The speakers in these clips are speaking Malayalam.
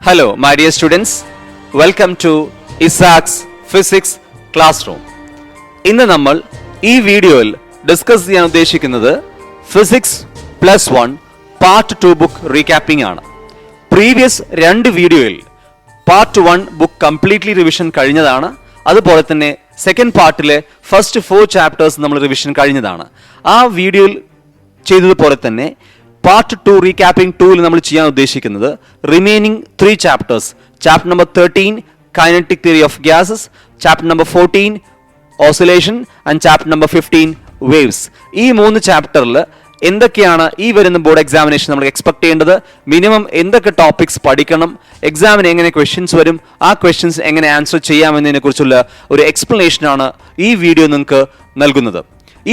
Hello, my dear students. Welcome to Isaac's Physics Classroom. ഇന്ന് നമ്മൾ ഈ വീഡിയോയിൽ ഡിസ്കസ് ചെയ്യാൻ ഉദ്ദേശിക്കുന്നത് ഫിസിക്സ് പ്ലസ് 1 പാർട്ട് 2 ബുക്ക് റീക്യാപ്പിംഗ് ആണ്. പ്രീവിയസ് 2 വീഡിയോയിൽ പാർട്ട് 1 ബുക്ക് കംപ്ലീറ്റ്ലി റിവിഷൻ കഴിഞ്ഞതാണ്. അതുപോലെ തന്നെ സെക്കൻഡ് പാർട്ടിലെ ഫസ്റ്റ് 4 ചാപ്റ്റേഴ്സ് നമ്മൾ റിവിഷൻ കഴിഞ്ഞതാണ്. ആ വീഡിയോയിൽ ചെയ്തതുപോലെ തന്നെ പാർട്ട് 2 റീക്യാപ്പിംഗ് 2ൽ നമ്മൾ ചെയ്യാൻ ഉദ്ദേശിക്കുന്നത് remaining 3 chapters, chapter number 13 kinetic theory of gases, chapter number 14 oscillation and chapter number 15 waves. ഈ 3 ചാപ്റ്ററിൽ എന്തൊക്കെയാണ് ഈ വരുന്ന ബോർഡ് എക്സാമിനേഷൻ നമ്മൾ എക്സ്പെക്ട് ചെയ്യേണ്ടത്, മിനിമം എന്തൊക്കെ ടോപ്പിക്സ് പഠിക്കണം, എക്സാമിന് എങ്ങനെ ക്വസ്റ്റ്യൻസ് വരും, ആ ക്വസ്റ്റ്യൻസ് എങ്ങനെ ആൻസർ ചെയ്യാമെന്നതിനെ കുറിച്ചുള്ള ഒരു എക്സ്പ്ലനേഷനാണ് ഈ വീഡിയോ നിങ്ങൾക്ക് നൽകുന്നത്.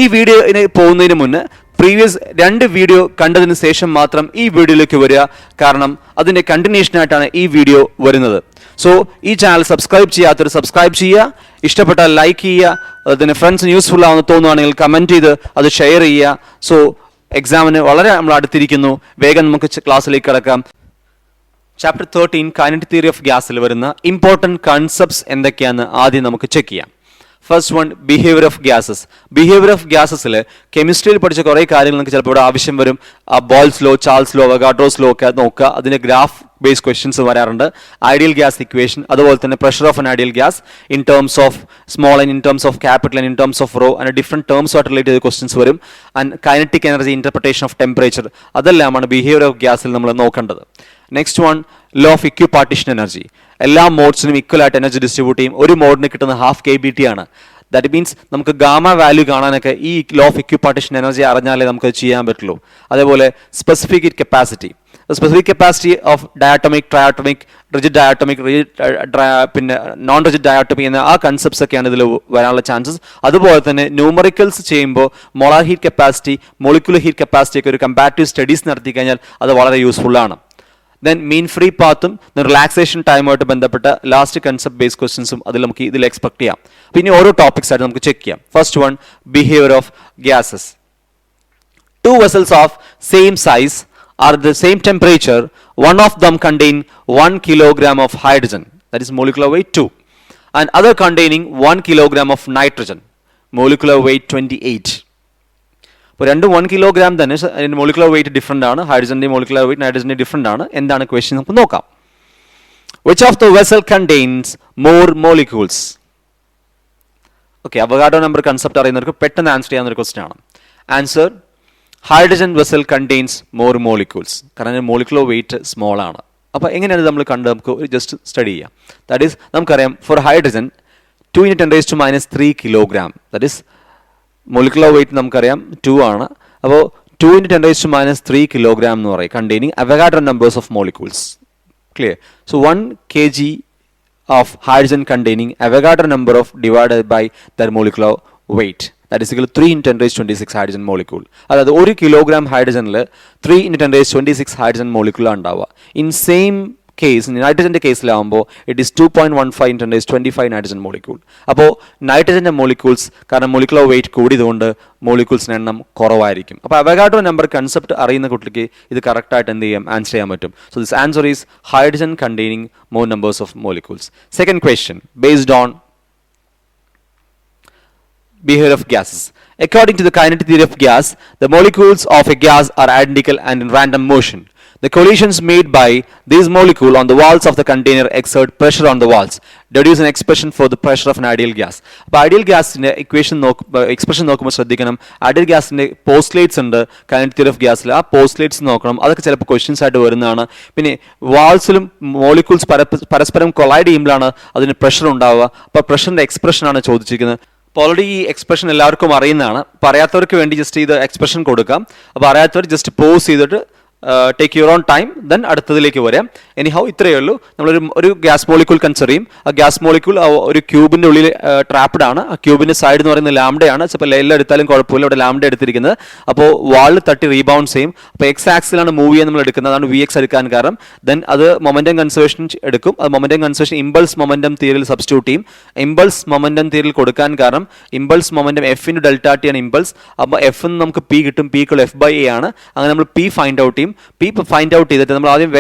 ഈ വീഡിയോയിന് പോകുന്നതിന് മുന്നേ പ്രീവിയസ് 2 വീഡിയോ കണ്ടതിന് ശേഷം മാത്രം ഈ വീഡിയോയിലേക്ക് വരിക, കാരണം അതിൻ്റെ കണ്ടിന്യൂഷനായിട്ടാണ് ഈ വീഡിയോ വരുന്നത്. സോ ഈ ചാനൽ സബ്സ്ക്രൈബ് ചെയ്യാത്തവർ സബ്സ്ക്രൈബ് ചെയ്യുക, ഇഷ്ടപ്പെട്ടാൽ ലൈക്ക് ചെയ്യുക, അതിന് ഫ്രണ്ട്സിന് യൂസ്ഫുൾ ആണെന്ന് തോന്നുകയാണെങ്കിൽ കമൻറ്റ് ചെയ്ത് അത് ഷെയർ ചെയ്യുക. സോ എക്സാമിന് വളരെ നമ്മൾ അടുത്തിരിക്കുന്നു, വേഗം നമുക്ക് ക്ലാസ്സിലേക്ക് കിടക്കാം. ചാപ്റ്റർ 13 കൈനറ്റിക് തിയറി ഓഫ് ഗ്യാസിൽ വരുന്ന ഇമ്പോർട്ടൻറ്റ് കൺസെപ്റ്റ്സ് എന്തൊക്കെയാണെന്ന് ആദ്യം നമുക്ക് ചെക്ക് ചെയ്യാം. First one, behaviour of gases. Behaviour of ഗ്യാസസിൽ കെമിസ്ട്രിയിൽ പഠിച്ച കുറേ കാര്യങ്ങൾ നിങ്ങൾക്ക് ചിലപ്പോൾ ഇവിടെ ആവശ്യം വരും. Boyle's law, Charles law, Avogadro's law ഒക്കെ നോക്കുക. അതിൻ്റെ ഗ്രാഫ് ബേസ്ഡ് ക്വസ്റ്റ്യൻസ് വരാറുണ്ട്. ഐഡിയൽ ഗ്യാസ് ഇക്വേഷൻ, അതുപോലെ തന്നെ pressure of an ideal gas in terms of small N, in terms of capital N, in terms of rho, അങ്ങനെ ഡിഫറെൻറ്റ് ടേംസുമായിട്ട് റിലേറ്റ് ചെയ്ത ക്വസ്റ്റ്യൻസ് വരും. And kinetic energy, interpretation of temperature, അതെല്ലാമാണ് ബിഹേവിയർ ഓഫ് ഗ്യാസിൽ നമ്മൾ നോക്കേണ്ടത്. Next one, law of equipartition energy. എല്ലാ മോഡ്സിനും ഈക്വൽ ആയിട്ട് എനർജി ഡിസ്ട്രിബ്യൂട്ട് ചെയ്യും. ഒരു മോഡിന് കിട്ടുന്ന ഹാഫ് kBT ആണ്. ദാറ്റ് മീൻസ് നമുക്ക് ഗാമ വാല്യൂ കാണാനൊക്കെ ഈ ലോ ഓഫ് ഇക്വിപാർട്ടീഷൻ എനർജി അറിഞ്ഞാലേ നമുക്ക് ചെയ്യാൻ പറ്റുള്ളൂ. അതേപോലെ specific capacity, specific capacity of diatomic, triatomic, rigid diatomic, പിന്നെ നോൺ റിജിഡ് ഡയാറ്റോമിക് എന്ന ആ കൺസെപ്റ്റ്സ് ഒക്കെയാണ് ഇതിൽ വരാനുള്ള ചാൻസസ്. അതുപോലെ തന്നെ ന്യൂമറിക്കൽസ് ചെയ്യുമ്പോൾ molar heat capacity, molecular heat capacity ഒക്കെ ഒരു കമ്പാരിറ്റീവ് സ്റ്റഡീസ് നടത്തി കഴിഞ്ഞാൽ അത് വളരെ യൂസ്ഫുൾ ആണ്. ദെൻ മീൻ ഫ്രീ പാത്തും റിലാക്സേഷൻ ടൈമുമായിട്ട് ബന്ധപ്പെട്ട ലാസ്റ്റ് കൺസെപ്റ്റ് ബേസ്ഡ് ക്വസ്റ്റ്യൻസും അതിൽ നമുക്ക് ഇതിൽ എക്സ്പെക്ട് ചെയ്യാം. പിന്നെ ഓരോ ടോപ്പിക്സ് ആയിട്ട് നമുക്ക് ചെക്ക് ചെയ്യാം. First one, behaviour of gases. 2 vessels of same size are at the same temperature. One of them contain 1 kilogram of hydrogen, that is molecular weight 2, and other containing 1 kilogram of nitrogen, molecular weight 28. അപ്പോൾ രണ്ടും 1 കിലോഗ്രാം തന്നെ, അതിൻ്റെ മോളിക്കുലർ വെയിറ്റ് ഡിഫറെൻ്റ് ആണ്. ഹൈഡ്രജൻ്റെ മോളിക്കുലർ വെയിറ്റ് നൈട്രജൻ്റെ ഡിഫറെൻ്റ് ആണ്. എന്താണ് ക്വസ്റ്റ്യൻ നമുക്ക് നോക്കാം. Which of the vessel contains more molecules? Okay, Avogadro number concept അറിയുന്നവർക്ക് പെട്ടെന്ന് ആൻസർ ചെയ്യാവുന്ന ഒരു ക്വസ്റ്റ്യൻ ആണ്. Answer, hydrogen vessel contains more molecules, കാരണം മോളിക്കുലർ വെയിറ്റ് സ്മോൾ ആണ്. അപ്പോൾ എങ്ങനെയാണ് നമ്മൾ കണ്ട് നമുക്ക് ജസ്റ്റ് സ്റ്റഡി ചെയ്യാം. ദാറ്റ് ഈസ്, നമുക്കറിയാം for hydrogen 2 × 10⁻³ kilogram, that is molecular weight നമുക്കറിയാം 2 ആണ്. അപ്പോൾ 2 × 10⁻³ കിലോഗ്രാം എന്ന് പറയും, containing Avogadro numbers of molecules. Clear? So 1 kg of hydrogen containing Avogadro number of divided by their molecular weight, that is 3 × 10⁻26 hydrogen molecule. അതായത് 1 കിലോഗ്രാം ഹൈഡ്രജനിൽ 3 × 10⁻26 ഹൈഡ്രജൻ മോളിക്യൂളാണ് ഉണ്ടാവുക. ഇൻ സെയിം കേസ് നൈട്രജൻ്റെ കേസിലാവുമ്പോൾ ഇറ്റ് ഈസ് 2.15 × 10⁻25 നൈട്രജൻ മോളിക്യൂൾ. അപ്പോൾ നൈട്രജൻ്റെ മോളിക്യൂൾസ്, കാരണം മോളിക്കുലർ വെയിറ്റ് കൂടിയതുകൊണ്ട് മോളിക്യൂൾസിൻ്റെ എണ്ണം കുറവായിരിക്കും. അപ്പോൾ അവഗാഡ്രോ നമ്പർ കൺസെപ്റ്റ് അറിയുന്ന കുട്ടിക്ക് ഇത് കറക്റ്റായിട്ട് എന്ത് ചെയ്യാം, ആൻസർ ചെയ്യാൻ പറ്റും. So this answer is hydrogen containing more numbers of molecules. Second question, based on behavior of gases. According to the kinetic theory of gas, the molecules of a gas are identical and in random motion. The collisions made by these molecules on the walls of the container exert pressure on the walls. Deduce an expression for the pressure of an ideal gas. അപ്പോൾ ഐഡിയൽ ഗ്യാസിൻ്റെ എക്സ്പ്രഷൻ നോക്കുമ്പോൾ ശ്രദ്ധിക്കണം. ഐഡിയൽ ഗ്യാസിൻ്റെ പോസ്റ്റ്ലേറ്റ്സ് ഉണ്ട് കൈനറ്റിക് തിയറി ഓഫ് ഗ്യാസിൽ, ആ പോസ്റ്റ്ലേറ്റ്സ് നോക്കണം. അതൊക്കെ ചിലപ്പോൾ ക്വസ്റ്റ്യൻസ് ആയിട്ട് വരുന്നതാണ്. പിന്നെ വാൾസിലും മോളിക്യൂൾസ് പരസ്പരം കൊളൈഡ് ചെയ്യുമ്പോഴാണ് അതിന് പ്രഷർ ഉണ്ടാവുക. അപ്പോൾ പ്രഷറിൻ്റെ എക്സ്പ്രഷനാണ് ചോദിച്ചിരിക്കുന്നത്. അപ്പോൾ ഓൾറെഡി ഈ എക്സ്പ്രഷൻ എല്ലാവർക്കും അറിയുന്നതാണ്. പറയാത്തവർക്ക് വേണ്ടി ജസ്റ്റ് ഇത് എക്സ്പ്രഷൻ കൊടുക്കാം. അപ്പോൾ അറിയാത്തവർ ജസ്റ്റ് പോസ് ചെയ്തിട്ട് take your own time, then അടുത്തതിലേക്ക് വരാം. എനിഹൗ ഇത്രയേ ഉള്ളൂ. നമ്മളൊരു ഗ്യാസ് മോളിക്യൂൾ കൺസിഡർ ചെയ്യും. ആ ഗ്യാസ് മോളിക്യൂൾ ഒരു ക്യൂബിൻ്റെ ഉള്ളിൽ ട്രാപ്ഡ് ആണ്. ആ ക്യൂബിൻ്റെ സൈഡ് എന്ന് പറയുന്നത് ലാംഡയാണ്. ചിലപ്പോൾ എല്ലാം എടുത്താലും കുഴപ്പമില്ല, ഇവിടെ ലാംഡ എടുത്തിരിക്കുന്നത്. അപ്പോൾ വാളിൽ തട്ടി റീബൗണ്ട് ചെയ്യും. അപ്പോൾ എക്സ് ആക്സിലാണ് മൂവ് ചെയ്യാൻ നമ്മൾ എടുക്കുന്നത്, അതാണ് VX എടുക്കാൻ കാരണം. ദെൻ അത് മൊമെൻറ്റം കൺസർവേഷൻ എടുക്കും. അത് മൊമെൻറ്റം കൺസർവേഷൻ ഇമ്പൾസ് മൊമെൻറ്റം തിയറിയിൽ സബ്സ്റ്റിറ്റ്യൂട്ട് ചെയ്യും. ഇമ്പൾസ് മൊമെൻറ്റം തിയറിയിൽ കൊടുക്കാൻ കാരണം ഇമ്പൾസ് മൊമെൻറ്റം F × Δt ആണ് ഇമ്പൾസ്. അപ്പോൾ F എന്ന് നമുക്ക് P കിട്ടും, P = F/A ആണ്. അങ്ങനെ നമ്മൾ P ഫൈൻഡ് ഔട്ട് ചെയ്യും. പി ഫൈൻഡ് ഔട്ട് ചെയ്തിട്ട് നമ്മൾ ആദ്യം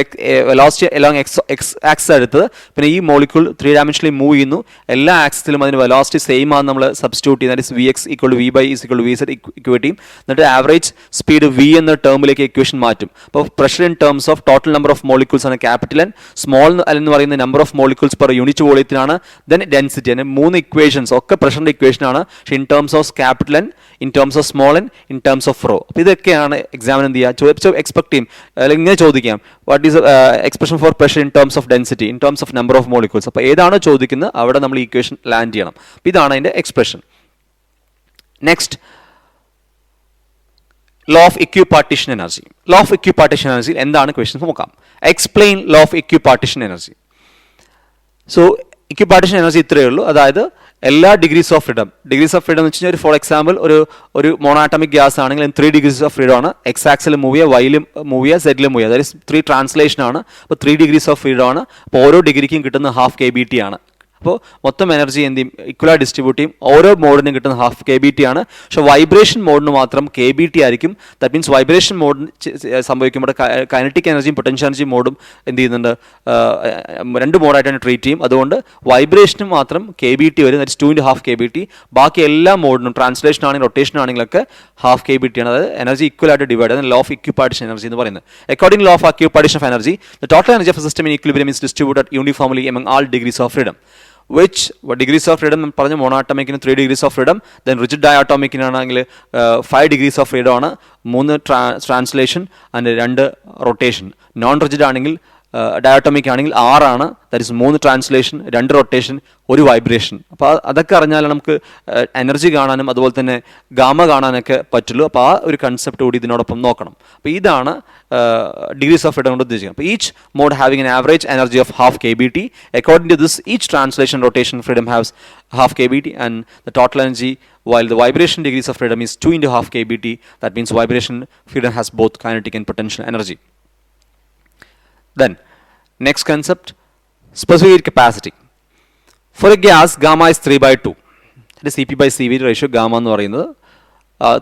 വെലോസിറ്റി എലോങ് എക്സ് ആക്സിസ് എടുത്തത്, പിന്നെ ഈ മോളിക്യൂൾ 3 ഡയമെൻഷനിൽ മൂവ് ചെയ്യുന്നു, എല്ലാ ആക്സിസിലും അതിന് വെലോസിറ്റി സെയിം ആണ് നമ്മൾ സബ്സ്റ്റിറ്റ്യൂട്ട് ചെയ്യുന്നത്, v x equal v y is equal v z equate ചെയ്യും. എന്നിട്ട് ആവറേജ് സ്പീഡ് വി എന്ന ടേമിലേക്ക് ഇക്വേഷൻ മാറ്റും. അപ്പോൾ pressure in terms of total number of molecules ആണ് ക്യാപിറ്റൽ എൻ, സ്മോൾ എന്ന് പറയുന്ന number of molecules per unit വോളിയത്തിനാണ്, ദെൻ ഡെൻസിറ്റി. അങ്ങനെ 3 ഇക്വേഷൻസ് ഒക്കെ പ്രഷറിന്റെ ഇക്വേഷൻ ആണ്. പക്ഷേ in terms of capital N, in terms of small N, in terms of rho. അപ്പോൾ ഇതൊക്കെയാണ് എക്സാമിന് എന്ത് ചെയ്യുക, എക്സ്പെക്ട് ചെയ്യും, അല്ലെങ്കിൽ ഇങ്ങനെ ചോദിക്കാം, what is expression for pressure in terms of density, in terms of number of molecules. അപ്പോൾ ഏതാണോ ചോദിക്കുന്നത് അവിടെ നമ്മൾ ഇക്വേഷൻ ലാൻഡ് ചെയ്യണം. അപ്പോൾ ഇതാണ് അതിന്റെ expression. Next, law of equipartition energy. law of equipartition energy എന്താണ് ക്വസ്റ്റ്യൻസ് നോക്കാം. Explain law of equipartition energy. So equipartition energy ഇത്രയേ ഉള്ളൂ. അതായത് എല്ലാ ഡിഗ്രീസ് ഓഫ് ഫ്രീഡം എന്ന് വെച്ച് കഴിഞ്ഞാൽ, ഫോർ എക്സാമ്പിൾ ഒരു മോണോആറ്റമിക് ഗ്യാസ് ആണെങ്കിൽ 3 ഡിഗ്രീസ് ഓഫ് ഫ്രീഡം ആണ്. എക്സ് ആക്സിൽ മൂവ് ചെയ്യുക, വൈയിലും മൂവ് ചെയ്യുക, സെഡിലും മൂവ് ചെയ്യുക. അതായത് 3 ട്രാൻസ്ലേഷൻ ആണ്. അപ്പോൾ 3 ഡിഗ്രീസ് ഓഫ് ഫ്രീഡം ആണ്. അപ്പോൾ ഓരോ ഡിഗ്രിക്കും കിട്ടുന്ന ½ kBT ആണ്. അപ്പോൾ മൊത്തം എനർജി എന്ത് ചെയ്യും, ഇക്വലായി ഡിസ്ട്രിബ്യൂട്ട് ചെയ്യും. ഓരോ മോഡിനും കിട്ടുന്ന ½ kBT ആണ്. പക്ഷേ വൈബ്രേഷൻ മോഡിന് മാത്രം kBT ആയിരിക്കും. ദാറ്റ് മീൻസ് വൈബ്രേഷൻ മോഡ് സംഭവിക്കുമ്പോൾ കൈനറ്റിക് എനർജിയും പൊട്ടൻഷ്യൽ എനർജി മോഡും എന്ത് ചെയ്യുന്നുണ്ട്, 2 മോഡായിട്ടാണ് ട്രീറ്റ് ചെയ്യും. അതുകൊണ്ട് വൈബ്രേഷനും മാത്രം kBT വരും, ദാറ്റ് 2.5 kBT. ബാക്കി എല്ലാ മോഡിനും ട്രാൻസ്ലേഷൻ ആണെങ്കിലും റൊട്ടേഷൻ ആണെങ്കിലൊക്കെ ½ kBT ആണ്. അതായത് എനർജി ഈക്വലായിട്ട് ഡിവൈഡ് ആണ്. ലോ ഓഫ് ഇക്വിപാർട്ടിഷൻ എനർജി എന്ന് പറയുന്നത്. According law of equipartition of energy, the total energy of system in equilibrium is distributed uniformly among all degrees of freedom. Which degrees of freedom പറഞ്ഞ മോണോആറ്റമിക്കിന് 3 degrees of freedom, then rigid ഡയാറ്റോമിക്കിനാണെങ്കിൽ 5 degrees of freedom ആണ്, 3 translation and 2 rotation. Non rigid ആണെങ്കിൽ ഡയാറ്റോമിക് ആണെങ്കിൽ 6 ആണ്, that is 3 translation, 2 rotation, 1 vibration. അപ്പോൾ അതൊക്കെ അറിഞ്ഞാൽ നമുക്ക് എനർജി കാണാനും അതുപോലെ തന്നെ ഗാമ കാണാനൊക്കെ പറ്റുള്ളൂ. അപ്പോൾ ആ ഒരു കൺസെപ്റ്റ് കൂടി ഇതിനോടൊപ്പം നോക്കണം. അപ്പോൾ ഇതാണ് ഡിഗ്രീസ് ഓഫ് ഫ്രീഡം കൊണ്ട് ഉദ്ദേശിക്കുന്നത്. അപ്പോൾ each mode having an average energy of ½ kBT. According to this, each translation rotation freedom has ½ kBT, and the total energy, while the vibration degrees of freedom is 2 × ½ kBT. That means vibration freedom has both kinetic and potential energy. Then next concept, specific heat capacity. For a gas, gamma is 3/2. That is Cp/Cv ratio. Gamma എന്ന് പറയുന്നത്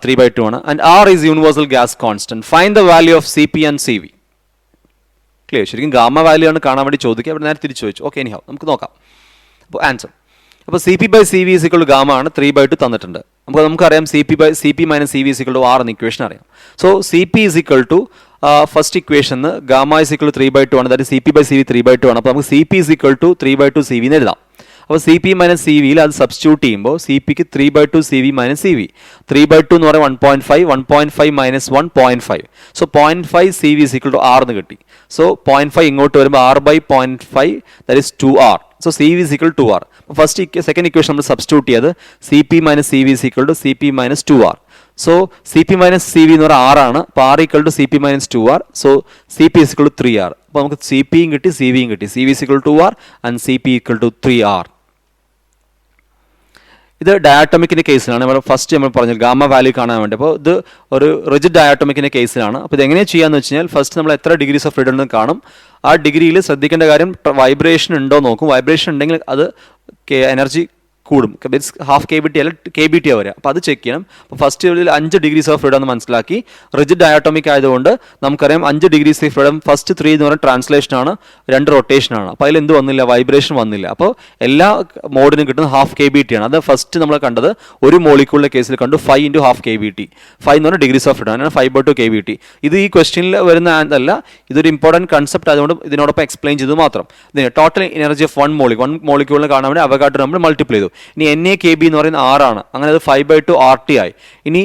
3/2 ആണ്. And R is universal gas constant. Find the value of Cp and Cv. Clear? ശരിക്കും ഗാമ വാല്യൂ ആണ് കാണാൻ വേണ്ടി ചോദിക്കുക. അവിടെ നേരെ തിരിച്ചു ചോദിച്ചു. ഓക്കെ, എനിഹൗ നമുക്ക് നോക്കാം. അപ്പോൾ ആൻസർ, അപ്പോൾ Cp/Cv is equal to gamma ആണ്, 3/2 തന്നിട്ടുണ്ട്. അപ്പോൾ നമുക്കറിയാം Cp - Cv is equal to R എന്ന ഇക്വേഷൻ അറിയാം. So Cp is equal to first equation gamma is equal to 3/2 ആണ്. അതായത് Cp/Cv 3/2 ആണ്. അപ്പോൾ നമുക്ക് Cp is equal to 3/2 Cv എന്ന് എഴുതാം. അപ്പോൾ Cp - Cvയിൽ അത് സബ്സ്റ്റിറ്റ്യൂട്ട് ചെയ്യുമ്പോൾ Cpക്ക് 3/2 Cv - Cv. 3/2 എന്ന് പറയുന്നത് 1.5, 1.5 - 1.5. So 0.5 Cv is equal to R എന്ന് കിട്ടി. സോ 0.5 ഇങ്ങോട്ട് വരുമ്പോൾ R/0.5, that is 2R. So Cv is equal to 2R. First second equation നമ്മൾ സബ്സ്റ്റിറ്റ്യൂട്ട് ചെയ്ത് Cp - Cv is equal to Cp - 2R. So Cp - Cv എന്ന് പറയുന്നത് R ആണ്. അപ്പോൾ R equal to Cp - 2R. So Cp is equal to 3R. അപ്പോൾ നമുക്ക് Cpയും കിട്ടി, Cvയും കിട്ടി. Cv is equal to 2R and Cp equal to 3R. ഇത് ഡയാറ്റോമിക്കിൻ്റെ കേസിലാണ്. നമ്മൾ ഫസ്റ്റ് നമ്മൾ പറഞ്ഞു ഗാമ വാല്യൂ കാണാൻ വേണ്ടി. അപ്പോൾ ഇത് ഒരു റിജിഡ് ഡയാറ്റോമിക്കിൻ്റെ കേസിലാണ്. അപ്പോൾ ഇത് എങ്ങനെ ചെയ്യാന്ന് വെച്ച് കഴിഞ്ഞാൽ, ഫസ്റ്റ് നമ്മൾ എത്ര ഡിഗ്രീസ് ഓഫ് ഫ്രീഡം ഉണ്ടെന്ന് കാണും. ആ ഡിഗ്രിയിൽ ശ്രദ്ധിക്കേണ്ട കാര്യം വൈബ്രേഷൻ ഉണ്ടോ നോക്കും. വൈബ്രേഷൻ ഉണ്ടെങ്കിൽ അത് എനർജി കൂടും. ½ kBT അല്ല kBT വരിക. അപ്പോൾ അത് ചെക്ക് ചെയ്യണം. അപ്പോൾ ഫസ്റ്റ് 5 ഡിഗ്രീസ് ഓഫ് ഫ്രീഡം എന്ന് മനസ്സിലാക്കി. റിജിഡ് ഡയാറ്റോമിക് ആയതുകൊണ്ട് നമുക്കറിയാം 5 ഡിഗ്രീസ് ഓഫ് ഫ്രീഡം. ഫസ്റ്റ് 3 എന്ന് പറയുന്നത് ട്രാൻസ്ലേഷൻ ആണ്, 2 റൊട്ടേഷൻ ആണ്. അപ്പോൾ അതിൽ എന്ത് വന്നില്ല, വൈബ്രേഷൻ വന്നില്ല. അപ്പോൾ എല്ലാ മോഡിനും കിട്ടുന്നത് ½ kBT ആണ്. അത് ഫസ്റ്റ് നമ്മൾ കണ്ടത് ഒരു മോളിക്യൂളിൻ്റെ കേസിൽ കണ്ടു 5 × ½ kBT. 5 എന്ന് പറഞ്ഞാൽ ഡിഗ്രീസ് ഓഫ് ഫ്രീഡം, അങ്ങനെ 5/2 kBT. ഇത് ഈ ക്വസ്റ്റ്യനിൽ വരുന്ന അല്ല, ഇതൊരു ഇമ്പോർട്ടൻറ്റ് കൺസെപ്റ്റ് ആയതുകൊണ്ട് ഇതിനോടൊപ്പം എക്സ്പ്ലെയിൻ ചെയ്തു മാത്രം. ഇതിന് ടോട്ടൽ എനർജി ഓഫ് വൺ മോളിക്യൂളിനെ കാണാൻ വേണ്ടി അവഗാഡ്രോ നമ്മൾ മൾട്ടിപ്ലൈ ചെയ്തു. ഇനി NaKb എന്ന് പറയുന്നത് 6 ആണ്. അങ്ങനെ അത് 5/2 RT ആയി. ഇനി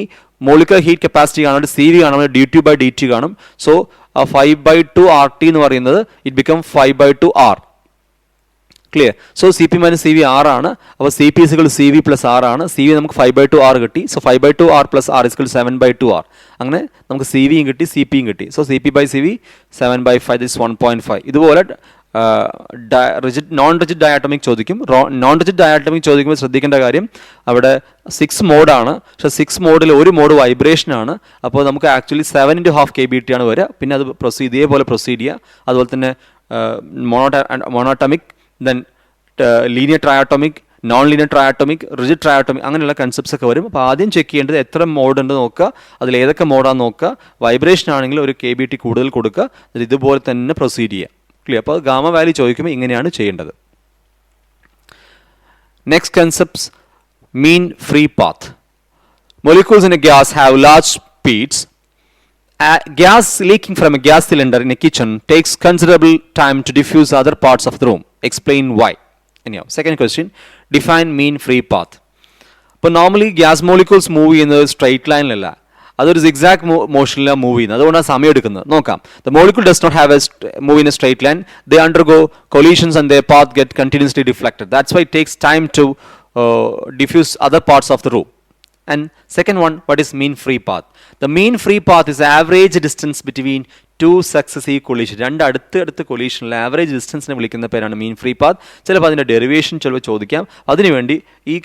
മോളിക്കുലർ ഹീറ്റ് കപ്പാസിറ്റി കാണാൻ വേണ്ടി Cv കാണാൻ വേണ്ടി dT/dt കാണും. സോ 5/2 RT എന്ന് പറയുന്നത് it become 5/2 R. Clear? So Cp - Cv 6 ആണ്. അപ്പോൾ Cp is equal to Cv + R ആണ്. Cv നമുക്ക് 5/2 R കിട്ടി. So 5/2 R + R is equal to 7/2 R. അങ്ങനെ നമുക്ക് Cvയും കിട്ടി, Cpയും കിട്ടി. So Cp/Cv 7/5 is 1.5. ഇതുപോലെ നോൺ റിജിഡ് ഡയാറ്റോമിക് ചോദിക്കും. നോൺ റിജിഡ് ഡയാറ്റോമിക് ചോദിക്കുമ്പോൾ ശ്രദ്ധിക്കേണ്ട കാര്യം അവിടെ 6 മോഡാണ്. പക്ഷേ 6 മോഡിൽ ഒരു മോഡ് വൈബ്രേഷൻ ആണ്. അപ്പോൾ നമുക്ക് ആക്ച്വലി 7 × ½ kBT ആണ് വരിക. പിന്നെ അത് ഇതേപോലെ പ്രൊസീഡ് ചെയ്യുക. അതുപോലെ തന്നെ monoatomic, then linear triatomic, non linear triatomic, rigid triatomic, അങ്ങനെയുള്ള കൺസെപ്റ്റ്സ് ഒക്കെ വരും. അപ്പോൾ ആദ്യം ചെക്ക് ചെയ്യേണ്ടത് എത്ര മോഡ് ഉണ്ട് നോക്കുക, അതിൽ ഏതൊക്കെ മോഡാന്ന് നോക്കുക. വൈബ്രേഷൻ ആണെങ്കിൽ ഒരു KBT കൂടുതൽ കൊടുക്കുക, ഇതുപോലെ തന്നെ പ്രൊസീഡ് ചെയ്യുക. ക്ലിയർ? അപ്പോൾ ഗാമ വാല്യൂ ചോദിക്കുമ്പോൾ ഇങ്ങനെയാണ് ചെയ്യേണ്ടത്. Next concepts, mean free path. Molecules in a gas have large speeds. Gas leaking from a gas cylinder in a kitchen takes considerable time to diffuse other parts of the room. Explain why. Anyhow, second question, define mean free path. But normally gas molecules move in a straight line lalla. അതൊരു സിഗ്സാഗ് മോഷനിലാണ് മൂവ് ചെയ്യുന്നത്, അതുകൊണ്ടാണ് സമയം എടുക്കുന്നത്. നോക്കാം. The molecule does not have a move in a straight line. They undergo collisions and the path get continuously deflected. That's why it takes time to diffuse other parts of the room. And second one, what is mean free path? The mean free path is the average distance between to successive collision. രണ്ട് അടുത്ത് കൊളീഷനിൽ ആവറേജ് ഡിസ്റ്റൻസിനെ വിളിക്കുന്ന പേരാണ് മീൻ ഫ്രീ പാത്ത്. ചിലപ്പോൾ അതിൻ്റെ ഡെറിവേഷൻ ചിലപ്പോൾ ചോദിക്കാം. അതിനുവേണ്ടി ഈ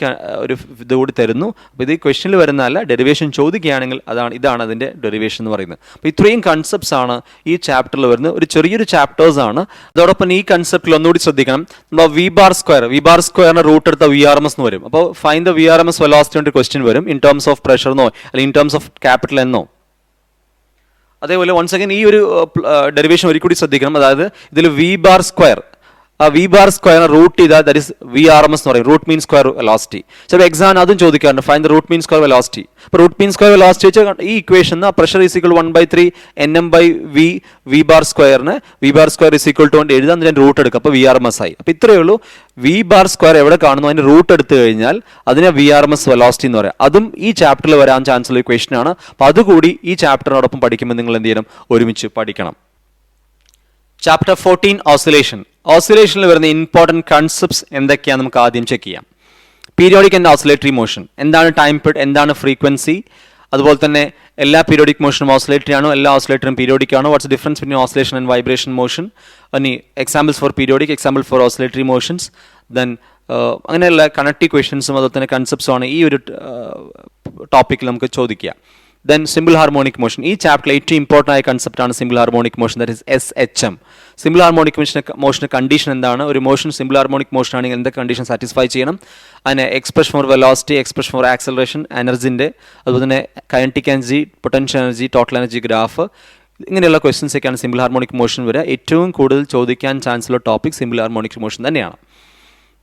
ഒരു ഇതുകൂടി തരുന്നു. അപ്പോൾ ഇത് ക്വസ്റ്റനിൽ വരുന്നതല്ല, ഡെറിവേഷൻ ചോദിക്കുകയാണെങ്കിൽ ഇതാണ് അതിൻ്റെ ഡെറിവേഷൻ എന്ന് പറയുന്നത്. അപ്പോൾ ഇത്രയും കൺസെപ്റ്റ്സ് ആണ് ഈ ചാപ്റ്ററിൽ വരുന്നത്. ഒരു ചെറിയൊരു ചാപ്റ്റേഴ്സ് ആണ്. അതോടൊപ്പം ഈ കൺസെപ്റ്റിൽ ഒന്നുകൂടി ശ്രദ്ധിക്കണം. നമ്മൾ വി ബാർ സ്ക്വയറിന് റൂട്ട് എടുത്ത VRMS എന്ന് വരും. അപ്പോൾ ഫൈൻഡ് ദ VRMS വെലോസിറ്റി കൊണ്ട് ക്വസ്റ്റ്യൻ വരും. ഇൻ ടേംസ് ഓഫ് പ്രഷർ എന്നോ അല്ലെങ്കിൽ ഇൻ ടേംസ് ഓഫ് ക്യാപിറ്റൽ എന്നോ. അതേപോലെ വൺസ് അഗൈൻ ഈ ഒരു ഡെറിവേഷൻ ഒരിക്കൽ കൂടി ശ്രദ്ധിക്കണം. അതായത് ഇതിൽ വി ബാർ സ്ക്വയർ റൂട്ട് ചെയ്താൽ ദാറ്റ് ഇസ് VRMS എന്ന് പറയും. Root mean square velocity. ചില എക്സാം അതും ചോദിക്കാറുണ്ട്, find the root mean square velocity. അപ്പോൾ റൂട്ട് മീൻ സ്ക്വയർ വെലോസിറ്റി വെച്ചാൽ ഈ equation pressure is equal 1/3 NM/V. V bar square is equal to കൊണ്ട് എഴുതാൻ അതിൻ്റെ റൂട്ട് എടുക്കുക. അപ്പോൾ VRMS ആയി. അപ്പോൾ ഇത്രയേ ഉള്ളൂ. വി ബാർ സ്ക്വയർ എവിടെ കാണുന്നു അതിൻ്റെ റൂട്ട് എടുത്തു കഴിഞ്ഞാൽ അതിനെ VRMS വെലോസിറ്റി എന്ന് പറയാം. അതും ഈ ചാപ്റ്ററിൽ വരാൻ ചാൻസ് ഉള്ള ഇക്വേഷൻ ആണ്. അപ്പോൾ അതുകൂടി ഈ ചാപ്റ്ററിനോടൊപ്പം പഠിക്കുമ്പോൾ നിങ്ങൾ എന്ത് ചെയ്യണം, ഒരുമിച്ച് പഠിക്കണം. Chapter 14 oscillation. ഓസിലേഷനിൽ വരുന്ന ഇമ്പോർട്ടൻറ്റ് കൺസെപ്റ്റ്സ് എന്തൊക്കെയാണെന്ന് നമുക്ക് ആദ്യം ചെക്ക് ചെയ്യാം. Periodic and oscillatory motion. എന്താണ് ടൈം പീരീഡ്, എന്താണ് ഫ്രീക്വൻസി, അതുപോലെ തന്നെ എല്ലാ പീരിയോഡിക് മോഷനും ഓസിലേറ്ററി ആണോ, എല്ലാ ഓസിലേറ്ററും പീരിയോഡിക് ആണോ, what's difference between oscillation and vibration motion, ഇനി examples for periodic, example for oscillatory motions, then അങ്ങനെയുള്ള കണക്റ്റീവ് ക്വസ്റ്റ്യൻസും അതുപോലെ തന്നെ കൺസെപ്റ്റ്സും ആണ് ഈ ഒരു ടോപ്പിക്കിൽ നമുക്ക് ചോദിക്കുക. Then simple harmonic motion. ഈ ചാപ്റ്ററിൽ ഏറ്റവും ഇമ്പോർട്ടൻ്റ് ആയ കൺസെപ്റ്റ് ആണ് simple harmonic motion, that is SHM. Simple harmonic motion condition എന്താണ്? ഒരു മോഷൻ സിമ്പിൾ ഹാർമോണിക് മോഷൻ ആണെങ്കിൽ എന്തൊക്കെ കണ്ടീഷൻ സാറ്റിസ്ഫൈ ചെയ്യണം? അതിന് expression for velocity, expression for acceleration, എനർജിൻ്റെ, അതുപോലെ തന്നെ kinetic energy, potential energy, total energy graph, ഇങ്ങനെയുള്ള ക്വസ്റ്റ്യൻസ് ഒക്കെയാണ് സിമ്പിൾ ഹാർമോണിക് മോഷൻ വരിക. ഏറ്റവും കൂടുതൽ ചോദിക്കാൻ ചാൻസ് ഉള്ള ടോപ്പിക് സിമ്പിൾ ഹാർമോണിക് മോഷൻ തന്നെയാണ്.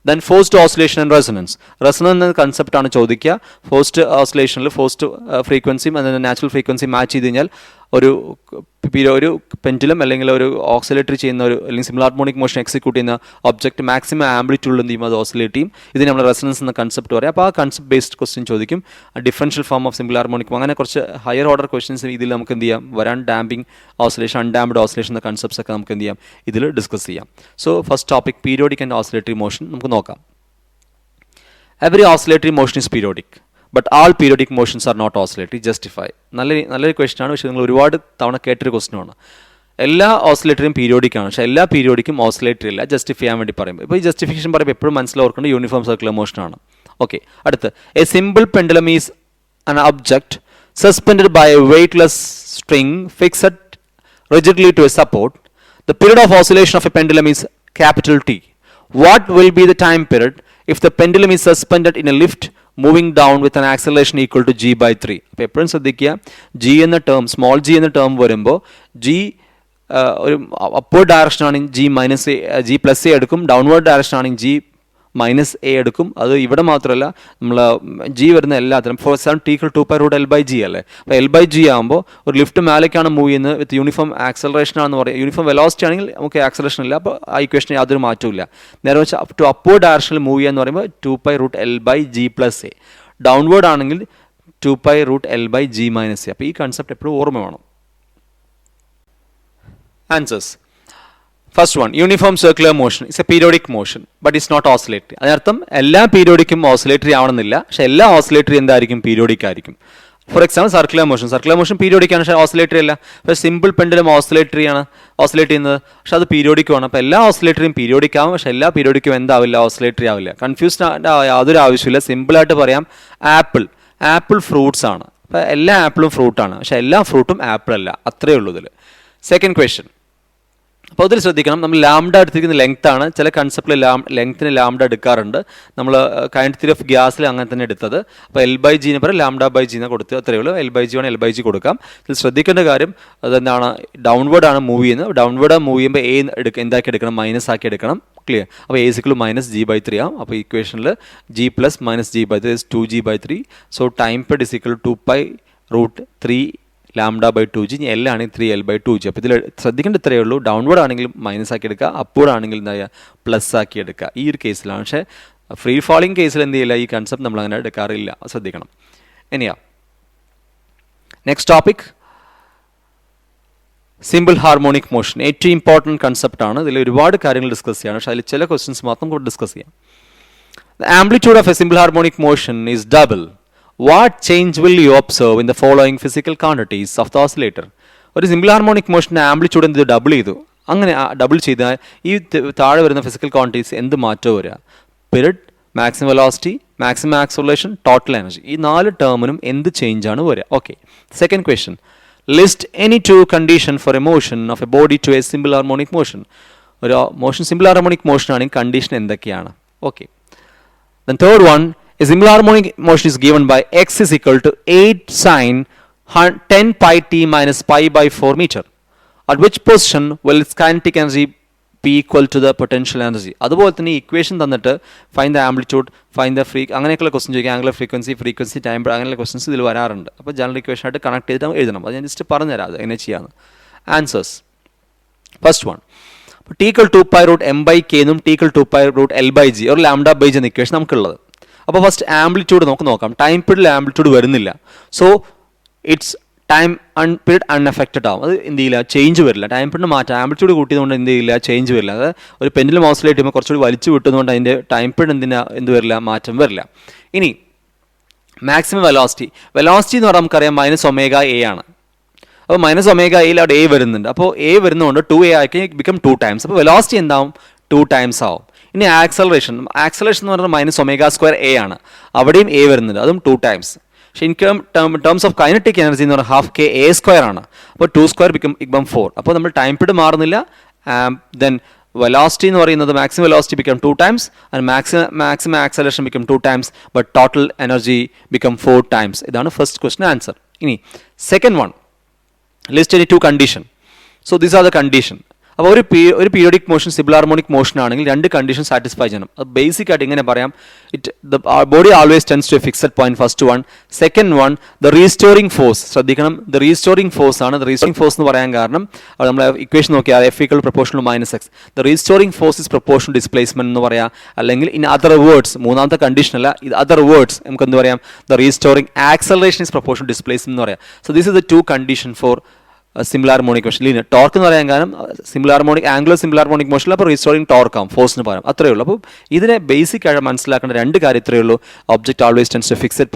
Then forced oscillation and resonance. Resonance എന്ന കൺസെപ്റ്റാണ് ചോദിക്കുക. ഫോഴ്സ്ഡ് ഓസിലേഷനിൽ ഫോഴ്സ്ഡ് ഫ്രീക്വൻസിയും അതിൻ്റെ നാച്ചുറൽ ഫ്രീക്വൻസിയും മാച്ച് ചെയ്ത് കഴിഞ്ഞാൽ ഒരു പെൻഡുലം അല്ലെങ്കിൽ ഒരു ഓസിലേറ്ററി ചെയ്യുന്ന അല്ലെങ്കിൽ സിമ്പിൾ ഹാർമോണിക് മോഷൻ എക്സിക്യൂട്ട് ചെയ്യുന്ന ഒബ്ജക്റ്റ് മാക്സിമം ആംപ്ലിറ്റ്യൂഡിൽ എന്ത് ചെയ്യും, അത് ഓസിലേറ്റ് ചെയ്യും. ഇതിന് നമ്മൾ റെസൊണൻസ് എന്ന കൺസെപ്റ്റ് പറയാം. അപ്പോൾ ആ കൺസെപ്റ്റ് ബേസ്ഡ് ക്വസ്റ്റ്യൻ ചോദിക്കും. Differential form of simple harmonic, അങ്ങനെ കുറച്ച് ഹയർ ഓർഡർ ക്വസ്റ്റ്യൻസ് ഇതിൽ നമുക്ക് എന്ത് ചെയ്യാം വരാൻ. ഡാമ്പിംഗ് ഓസിലേഷൻ, അൺഡാംപ്ഡ് ഓസിലേഷൻ എന്ന കൺസെപ്റ്റ്സ് ഒക്കെ നമുക്ക് എന്ത് ചെയ്യാം ഇതിൽ ഡിസ്കസ് ചെയ്യാം. So first topic periodic and oscillatory motion നമുക്ക് നോക്കാം. Every oscillatory motion is periodic, but all periodic motions are not oscillatory. Justify. നല്ലൊരു ക്വസ്റ്റൻ ആണ്, പക്ഷേ നിങ്ങൾ ഒരുപാട് തവണ കേട്ടൊരു ക്വസ്റ്റനാണ്. എല്ലാ ഓസിലേറ്ററിയും പീരിയോഡിക് ആണ്, പക്ഷേ എല്ലാ പീരിയോഡിക്കും ഓസിലേറ്ററി അല്ല. ജസ്റ്റിഫൈ ചെയ്യാൻ വേണ്ടി പറയുമ്പോൾ ഇപ്പോൾ ഈ ജസ്റ്റിഫിക്കേഷൻ പറയുമ്പോൾ എപ്പോഴും മനസ്സിലാക്കേണ്ട യൂണിഫോം സർക്കുലർ മോഷൻ ആണ്. ഓക്കെ, അടുത്ത് A simple pendulum is an object suspended by a weightless string fixed rigidly to a support. The period of oscillation of a pendulum is capital T. What will be the time period if the pendulum is suspended in a lift moving down with an acceleration equal to G/3? അപ്പോൾ എപ്പോഴും ശ്രദ്ധിക്കുക, G എന്ന ടേം, സ്മോൾ G എന്ന ടേം വരുമ്പോൾ G ഒരു അപ്വേർഡ് ഡയറക്ഷൻ ആണെങ്കിൽ G+A എടുക്കും, ഡൗൺവേർഡ് ഡയറക്ഷൻ ആണെങ്കിൽ G-A എടുക്കും. അത് ഇവിടെ മാത്രമല്ല, നമ്മൾ G വരുന്ന എല്ലാത്തിനും ഫോർ എക്സാമ്പിൾ T = 2π√L/G അല്ലേ. അപ്പോൾ L/G ആകുമ്പോൾ ഒരു ലിഫ്റ്റ് മേലേക്കാണ് മൂവ് ചെയ്യുന്നത്, വിത്ത് യൂണിഫോം ആക്സലറേഷൻ ആണെന്ന് പറയും. യൂണിഫോം വെലോസിറ്റി ആണെങ്കിൽ നമുക്ക് ആക്സലറേഷൻ ഇല്ല, അപ്പോൾ ആ ഇക്വേഷൻ യാതൊരു മാറ്റവും. നേരെ വെച്ച് അപ് ടു അപ്വേർഡ് ഡയറക്ഷനിൽ മൂവ് ചെയ്യുക എന്ന് പറയുമ്പോൾ 2π√L/G+A. ഡൗൺവേർഡ് ആണെങ്കിൽ 2π√L/G-A. അപ്പോൾ ഈ കൺസെപ്റ്റ് എപ്പോഴും ഓർമ്മ വേണം. Answers. First one, uniform circular motion it's a periodic motion but it's not oscillatory. അതിനർത്ഥം എല്ലാ പീരിയോഡിക്കും ഓസിലേറ്ററി ആവണമെന്നില്ല, പക്ഷേ എല്ലാ ഓസിലേറ്ററി എന്തായിരിക്കും, പീരിയോഡിക് ആയിരിക്കും. For example circular motion periodic ആണ്, പക്ഷേ ഓസിലേറ്ററി അല്ല. അപ്പോൾ സിമ്പിൾ പെൻഡുലം ഓസിലേറ്റ് ചെയ്യുന്നത്, പക്ഷെ അത് പീരിയോഡിക്കും ആണ്. അപ്പോൾ എല്ലാ ഓസിലേറ്ററിയും പീരിയോഡിക് ആവും, പക്ഷേ എല്ലാ പീരിയോഡിക്കും എന്താവില്ല, ഓസിലേറ്ററി ആവില്ല. കൺഫ്യൂസ്ഡ് യാതൊരു ആവശ്യമില്ല. സിമ്പിളായിട്ട് പറയാം, ആപ്പിൾ ഫ്രൂട്ട്സ് ആണ്. അപ്പോൾ എല്ലാ ആപ്പിളും ഫ്രൂട്ടാണ്, പക്ഷേ എല്ലാ ഫ്രൂട്ടും ആപ്പിൾ അല്ല. അത്രയേ ഉള്ളൂ ഇതിൽ. സെക്കൻഡ് ക്വസ്റ്റ്യൻ, അപ്പോൾ അതിൽ ശ്രദ്ധിക്കണം, നമ്മൾ ലാംഡ എടുത്തിരിക്കുന്ന ലെങ്ത് ആണ്. ചില കൺസെപ്റ്റിൽ ലെങ്ത്തിന് ലാംഡ എടുക്കാറുണ്ട്. നമ്മൾ കൈനറ്റിക് തിയറി ഓഫ് ഗ്യാസിൽ അങ്ങനെ തന്നെ എടുത്തത്. അപ്പോൾ L/G പകരം ലാംഡ/G എന്ന് കൊടുത്ത് അത്രയേ ഉള്ളൂ. L/G വേണം, L/G കൊടുക്കാം. ഇതിൽ ശ്രദ്ധിക്കേണ്ട കാര്യം അതെന്താണ്, ഡൗൺവേർഡ് ആണ് മൂവ് ചെയ്യുന്നത്. ഡൗൺവേർഡ് മൂവ് ചെയ്യുമ്പോൾ എന്താക്കി എടുക്കണം, മൈനസ് ആക്കി എടുക്കണം. ക്ലിയർ? അപ്പോൾ A=-G/3 ആവും. അപ്പോൾ ഇക്വേഷനിൽ G + -G/3 is 2G/3. So time per is equal to 2π√3 λ/2g. L ആണെങ്കിൽ 3L/2g. അപ്പോൾ ഇതിൽ ശ്രദ്ധിക്കേണ്ട ഇത്രയേ ഉള്ളൂ, ഡൗൺവേർഡ് ആണെങ്കിൽ മൈനസ് ആക്കി എടുക്കുക, അപ്വേർഡ് ആണെങ്കിൽ എന്താ ചെയ്യുക, പ്ലസ് ആക്കി എടുക്കുക. ഈ ഒരു കേസിലാണ്. പക്ഷേ ഫ്രീ ഫാളിങ് കേസിൽ എന്ത് ചെയ്യില്ല, ഈ കൺസെപ്റ്റ് നമ്മൾ അങ്ങനെ എടുക്കാറില്ല, ശ്രദ്ധിക്കണം. ഇനിയാ next topic, simple harmonic motion. ഏറ്റവും ഇമ്പോർട്ടൻറ്റ് കൺസെപ്റ്റ് ആണ്. ഇതിൽ ഒരുപാട് കാര്യങ്ങൾ ഡിസ്കസ് ചെയ്യാണ്, പക്ഷേ അതിൽ ചില ക്വസ്റ്റ്യൻസ് മാത്രം ഡിസ്കസ് ചെയ്യാം. The amplitude of a simple harmonic motion is double. What change will you observe in the following physical quantities of the oscillator? ഒരു സിമ്പിൾ ഹാർമോണിക് മോഷൻ്റെ ആംപ്ലിറ്റ്യൂഡ് എന്ത് ഡബിൾ ചെയ്തു. അങ്ങനെ ഡബിൾ ചെയ്താൽ ഈ താഴെ വരുന്ന ഫിസിക്കൽ ക്വാണ്ടിറ്റീസ് എന്ത് മാറ്റം വരിക? Period, maximum velocity, maximum acceleration, total energy. ഈ 4 ടേമിനും എന്ത് ചേഞ്ച് ആണ് വരിക? Okay. Second question, list any 2 condition for a motion of a body to a simple harmonic motion. ഒരു മോഷൻ സിമ്പിൾ ഹാർമോണിക് മോഷൻ ആണെങ്കിൽ കണ്ടീഷൻ എന്തൊക്കെയാണ്? Okay. Then third one, a simple harmonic motion is given by x is equal to 8 sin 10 pi t minus pi by 4 meter. At which position will its kinetic energy be equal to the potential energy? അതുപോലെ തന്നെ ഈ ഇക്വേഷൻ തന്നിട്ട് find the amplitude, find the അങ്ങനെയൊക്കെയുള്ള ക്വസ്റ്റൻ ചോദിക്കുക. ആംഗുലർ ഫ്രീക്വൻസി, ടൈം, അങ്ങനെയുള്ള ക്വസ്റ്റൻസ് ഇതിൽ വരാറുണ്ട്. അപ്പോൾ ജനറൽ ഇക്വേഷൻ ആയിട്ട് കണക്ട് ചെയ്തിട്ട് എഴുതണം. അത് ഞാൻ ജസ്റ്റ് പറഞ്ഞുതരാം അത് എങ്ങനെ ചെയ്യാമെന്ന്. ആൻസേഴ്സ്, ഫസ്റ്റ് വൺ, T=2π√m/k എന്നും T=2π√L/g ഒരു λ/g എന്ന ഇക്വേഷൻ നമുക്കുള്ളത്. അപ്പോൾ ഫസ്റ്റ് ആംപ്ലിറ്റ്യൂഡ് നമുക്ക് നോക്കാം. ടൈം പീരീഡിൽ ആംപ്ലിറ്റ്യൂഡ് വരുന്നില്ല. So it's time period unaffected ആവും. അത് എന്ത് ചെയ്യില്ല, ചേഞ്ച് വരില്ല. ടൈം പീരീഡ് മാറ്റാം, ആംപ്ലിറ്റ്യൂഡ് കൂട്ടിയതുകൊണ്ട് എന്ത് ചെയ്യില്ല, ചേഞ്ച് വരില്ല. അത് ഒരു പെൻഡിലും ഓസിലേറ്റ് ചെയ്യുമ്പോൾ കുറച്ചുകൂടി വലിച്ചു വിട്ടുന്നതുകൊണ്ട് അതിൻ്റെ ടൈം പീരീഡ് എന്ത് വരില്ല, മാറ്റം വരില്ല. ഇനി മാക്സിമം വെലോസിറ്റി എന്ന് പറഞ്ഞാൽ നമുക്കറിയാം -ω ആണ്. അപ്പോൾ -ω അവിടെ A വരുന്നുണ്ട്. അപ്പോൾ A വരുന്നതുകൊണ്ട് 2A ആക്കി ബിക്കം 2 ടൈംസ്. അപ്പോൾ വെലോസിറ്റി എന്താവും, 2 ടൈംസ് ആവും. ഇനി ആക്സലറേഷൻ എന്ന് പറഞ്ഞാൽ -ω² ആണ്. അവിടെയും A വരുന്നുണ്ട്, അതും 2 ടൈംസ്. പക്ഷേ in terms of kinetic energy എന്ന് പറഞ്ഞാൽ ½ ആണ്. അപ്പോൾ 2² ബിക്കം 4. അപ്പോൾ നമ്മൾ ടൈം പീരീഡ് മാറുന്നില്ല. ദെൻ വെലോസിറ്റി എന്ന് പറയുന്നത് maximum velocity become 2 times and maximum acceleration become 2 times, but total energy become 4 times. ഇതാണ് ഫസ്റ്റ് ക്വസ്റ്റ്യൻ ആൻസർ. ഇനി second one, list any 2 condition. So these are the condition. അപ്പോൾ ഒരു periodic motion simple harmonic motion ആണെങ്കിൽ 2 കണ്ടീഷൻ സാറ്റിസ്ഫൈ ചെയ്യണം. അത് ബേസിക് ആയിട്ട് ഇങ്ങനെ പറയാം. Body always tends to a fixed point, first one. Second one, the restoring force. ശ്രദ്ധിക്കണം, ദ റീസ്റ്റോറിംഗ് ഫോഴ്സ് ആണ്. ദ റീസ്റ്റോറിംഗ് ഫോഴ്സ് എന്ന് പറയാൻ കാരണം നമ്മൾ ഇക്വേഷൻ നോക്കിയാൽ F=proportional -x. The restoring force is proportional displacement എന്ന് പറയാം. അല്ലെങ്കിൽ ഇൻ അതർ വേർഡ്സ്, മൂന്നാമത്തെ കണ്ടീഷൻ അല്ല, ഇത് അതർ വേർഡ്സ് നമുക്ക് എന്ത് പറയാം, the restoring acceleration is proportional displacement എന്ന് പറയാം. So this is the 2 condition four simple harmonic motion. Linear torque എന്ന് പറയാൻ കാരണം ആംഗുലർ സിമ്പിൾ ഹാർമോണിക് മോഷനിൽ അപ്പോൾ റീസ്റ്റോറിംഗ് ടോർക്ക് ആവും, ഫോഴ്സിന് പറയാം. അത്രയേ ഉള്ളൂ. അപ്പോൾ ഇതിനെ ബേസിക് ആയിട്ട് മനസ്സിലാക്കേണ്ട 2 കാര്യം ഇത്രയേ ഉള്ളൂ. Object always tends to fixed